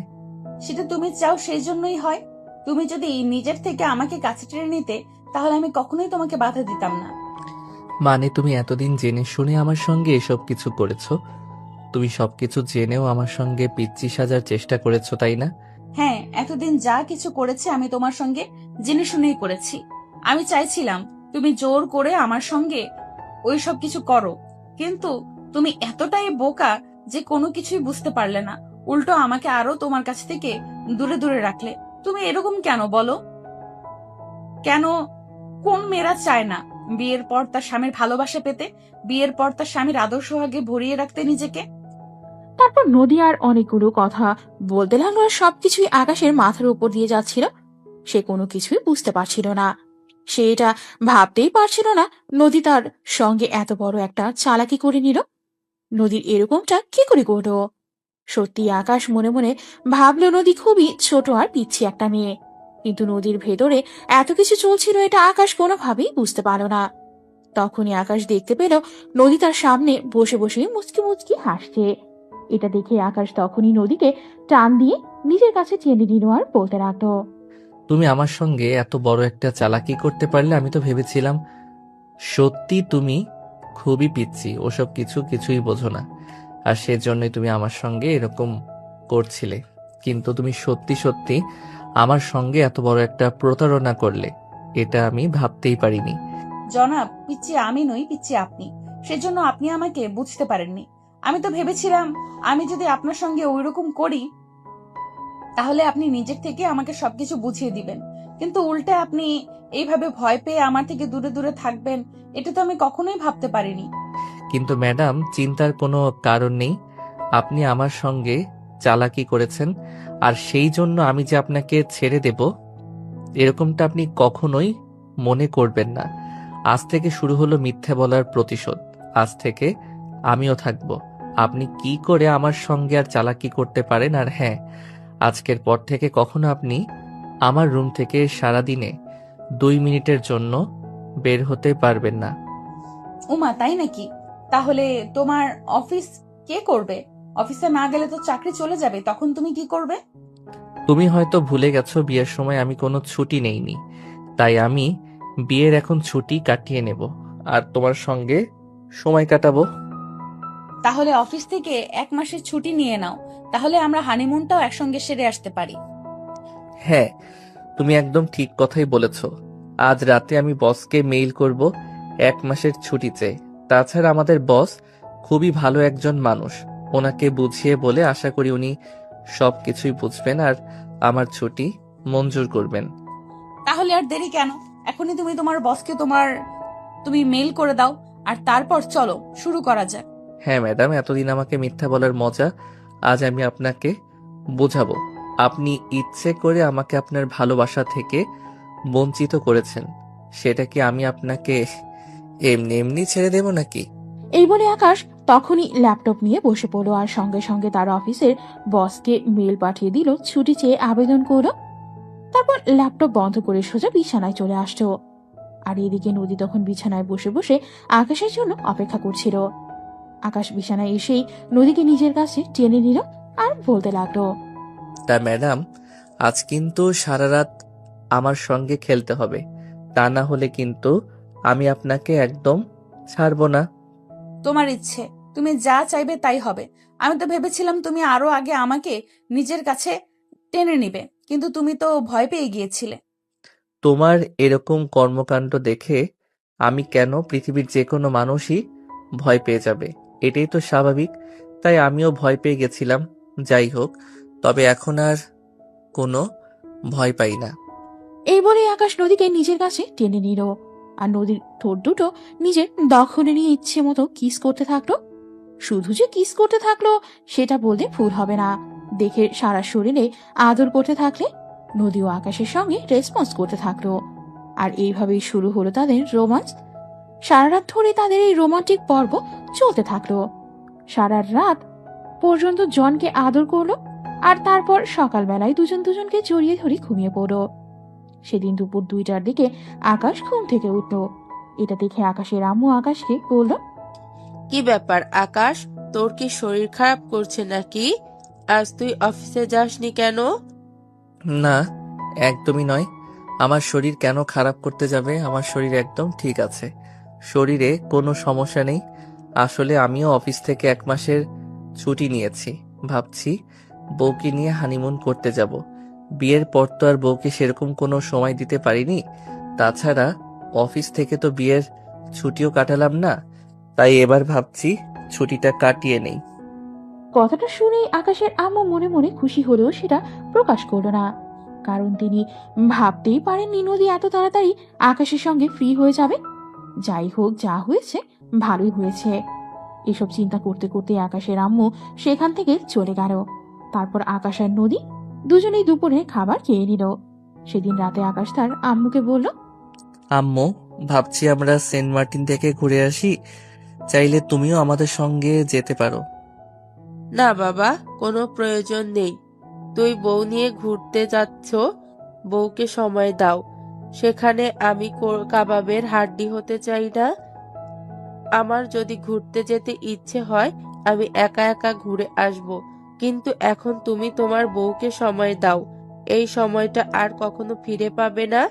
সেটা তুমি চাও সেই জন্যই হয়। তুমি যদি নিজের থেকে আমাকে কাছে টেনে নিতে, তাহলে আমি কখনোই তোমাকে বাধা দিতাম না। মানে তুমি এতদিন জেনে শুনে আমার সঙ্গে এসব কিছু করেছো? তুমি সবকিছু জেনেও আমার সঙ্গে পিচ্চি সাজার চেষ্টা করেছো, তাই না? হ্যাঁ, এতদিন যা কিছু করেছে আমি তোমার সঙ্গে জেনে শুনেই করেছি। আমি চাইছিলাম তুমি জোর করে আমার সঙ্গে ওই সব কিছু করো, কিন্তু তুমি এতটাই বোকা যে কোনো কিছুই বুঝতে পারলে না। উল্টো আমাকে আরো তোমার কাছ থেকে দূরে দূরে রাখলে। তুমি এরকম কেন বলো? কেন? কোন মেয়েরা চায় না বিয়ের পর তার স্বামীর ভালোবাসা পেতে, বিয়ের পর তার স্বামীর আদর সোহাগে ভরিয়ে রাখতে নিজেকে? তারপর নদী আর অনেকগুলো কথা বলতে লাগলো, আর সবকিছুই আকাশের মাথার উপর দিয়ে যাচ্ছিল। সে কোনো কিছুই বুঝতে পারছিল না। সে এটা ভাবতেই পারছিল না নদী তার সঙ্গে এত বড় একটা চালাকি করে নিল। নদীর এরকমটা কি করে করলো? সত্যি আকাশ মনে মনে ভাবলো নদী খুবই ছোট আর পিচ্ছি একটা মেয়ে, কিন্তু নদীর ভেতরে এত কিছু চলছিল এটা আকাশ কোনোভাবেই বুঝতে পারল না। তখনই আকাশ দেখতে পেল নদী তার সামনে বসে বসে মুচকি মুচকি হাসছে। এটা দেখে আকাশ তখনই নদীকে টান দিয়ে নিজের কাছে টেনে নিল আর বলতে লাগলো, তুমি আমার সঙ্গে এত বড় একটা চালাকি করতে পারলে? আমি তো ভেবেছিলাম সত্যি তুমি খুবই পিচ্ছি, ওসব কিছুই বোঝো না, আর সেজন্যই তুমি আমার সঙ্গে এরকম করছিলে। কিন্তু তুমি সত্যি সত্যি আমার সঙ্গে এত বড় একটা প্রতারণা করলে, এটা আমি ভাবতেই পারিনি। জনাব, পিচ্ছি আমি নই, পিচ্ছি আপনি। সেজন্য আপনি আমাকে বুঝতে পারেননি। আমি তো ভেবেছিলাম আমি যদি আপনার সঙ্গে ওইরকম করি তাহলে আপনি নিজের থেকে আমাকে সবকিছু বুঝিয়ে দিবেন, কিন্তু উল্টে আপনি এইভাবে ভয় পেয়ে আমার থেকে দূরে দূরে থাকবেন, এটা তো আমি কখনোই ভাবতে পারিনি। কিন্তু ম্যাডাম, চিন্তার কোনো কারণ নেই। আপনি আমার সঙ্গে চালাকি করেছেন, আর সেই জন্য আমি যে আপনাকে ছেড়ে দেব এরকমটা আপনি কখনোই মনে করবেন না। আজ থেকে শুরু হলো মিথ্যে বলার প্রতিশোধ। আজ থেকে আমিও থাকব। আপনি কি করে আমার সঙ্গে আর চালাকি করতে পারেন? আর হ্যাঁ, আজকের পর থেকে কখনো আপনি আমার রুম থেকে সারাদিনে 2 মিনিটের জন্য বের হতে পারবেন না। উমা, তাই নাকি? তাহলে তোমার অফিস কে করবে? অফিসে না গেলে তো চাকরি চলে যাবে, তখন তুমি কি করবে? তুমি হয়তো ভুলে গেছো বিয়ের সময় আমি কোনো ছুটি নেইনি, তাই আমি বিয়ের এখন ছুটি কাটিয়ে নেব আর তোমার সঙ্গে সময় কাটাবো। তাহলে অফিস থেকে 1 মাসের ছুটি নিয়ে নাও, তাহলে আমরা হানিমুনটাও একসঙ্গে সেরে আসতে পারি। হ্যাঁ, তুমি একদম ঠিক কথাই বলেছ। আজ রাতে আমি বসকে মেইল করব 1 মাসের ছুটি চেয়ে। তাছাড়া আমাদের বস খুবই ভালো একজন মানুষ, ওনাকে বুঝিয়ে বলে আশা করি উনি সবকিছুই বুঝবেন আর আমার ছুটি মঞ্জুর করবেন। তাহলে আর দেরি কেন? এখনই তুমি তোমার বসকে তুমি মেইল করে দাও, আর তারপর চলো শুরু করা যাক। হ্যাঁ ম্যাডাম, এতদিন আমাকে মিথ্যা বলার মজা আজ আমি আপনাকে বোঝাবো। আপনি ইচ্ছে করে আমাকে আপনার ভালোবাসা থেকে বঞ্চিত করেছেন, সেটা কি আমি আপনাকে এমনি এমনি ছেড়ে দেব নাকি? এই বলে আকাশ তখনই ল্যাপটপ নিয়ে বসে পড়লো আর সঙ্গে সঙ্গে তার অফিসের বসকে মেল পাঠিয়ে দিল ছুটি চেয়ে আবেদন করলো। তারপর ল্যাপটপ বন্ধ করে সোজা বিছানায় চলে আসতো। আর এদিকে নদী তখন বিছানায় বসে বসে আকাশের জন্য অপেক্ষা করছিল। আকাশ বিছানায় এসেই নদীকে নিজের কাছে টেনে নিল আর বলতে লাগলো, তা ম্যাডাম, আজ কিন্তু সারা রাত আমার সঙ্গে খেলতে হবে, তা না হলে কিন্তু আমি আপনাকে একদম ছাড়বো না। তোমার ইচ্ছে, তুমি যা চাইবে তাই হবে। আমি তো ভেবেছিলাম তুমি আরো আগে আমাকে নিজের কাছে টেনে নিবে, কিন্তু তুমি তো ভয় পেয়ে গিয়েছিলে। তোমার এরকম কর্মকাণ্ড দেখে আমি কেন, পৃথিবীর যে কোনো মানুষই ভয় পেয়ে যাবে, এটাই তো স্বাভাবিক। তাই আমিও ভয় পেয়ে গেছিলাম। যাই হোক, তবে এখন আর কোনো ভয় পাই না। এই বলে আকাশ নদীকে নিজের কাছে টেনে নিল আর নদীর ঠোঁট দুটো নিজের দখলে নিয়ে ইচ্ছে মতো কিস করতে থাকলো। শুধু যে কিস করতে থাকলো সেটা বলতে ভুল হবে না, দেখে সারা শরীরে আদর করতে থাকলে নদীও আকাশের সঙ্গে রেসপন্স করতে থাকলো। আর এইভাবেই শুরু হলো তাদের রোমান্স। সারা রাত ধরে তাদের এই রোমান্টিক পর্ব চলতে থাকলো। সারা রাত পর্যন্ত জনকে আদর করলো আর তারপর সকালবেলায় দুজন দুজনকে জড়িয়ে ধরে ঘুমিয়ে পড়লো। সেদিন দুপুর 2টার দিকে আকাশ ঘুম থেকে উঠল। এটা দেখে আকাশের আম্মু আকাশকে বলল, কি ব্যাপার আকাশ, তোর কি শরীর খারাপ করছে নাকি? আজ তুই অফিসে যাসনি কেন? না, একদমই নয়। আমার শরীর কেন খারাপ করতে যাবে? আমার শরীর একদম ঠিক আছে, শরীরে কোনো সমস্যা নেই। আসলে আমিও অফিস থেকে 1 মাসের ছুটি নিয়েছি। ভাবছি বউকে নিয়ে হানিমুন করতে যাব। বিয়ের পর তো আর বউকে সেরকম কোনো সময় দিতে পারিনি। তাছাড়া অফিস থেকে তো বিয়ের ছুটিও কাটালাম না, তাই এবার ভাবছি ছুটিটা কাটিয়ে নেই। কথাটা শুনেই আকাশের আম্মু মনে মনে খুশি হলেও সেটা প্রকাশ করলো না, কারণ তিনি ভাবতেই পারেননি নদী এত তাড়াতাড়ি আকাশের সঙ্গে ফ্রি হয়ে যাবে। যাই হোক, যা হয়েছে ভালোই হয়েছে। এসব চিন্তা করতে করতে আকাশের আম্মু সেখান থেকে চলে গেল। তারপর আকাশ আর নদী দুজনেই দুপুরে খাবার খেয়ে নিল। সেদিন রাতে আকাশ তার আম্মুকে বলল, আম্মু, ভাবছি আমরা সেন্ট মার্টিন থেকে ঘুরে আসি, চাইলে তুমিও আমাদের সঙ্গে যেতে পারো। না বাবা, কোনো প্রয়োজন নেই। তুই বউ নিয়ে ঘুরতে যাচ্ছ, বউকে সময় দাও। সেখানে আমি কাবাবের হাড্ডি হতে চাই না। আমার যদি ঘুরতে যেতে ইচ্ছে হয় আমি একা একা ঘুরে আসব, কিন্তু এখন তুমি তোমার বউকে সময় দাও। এই সময়টা আর কখনো ফিরে পাবে না।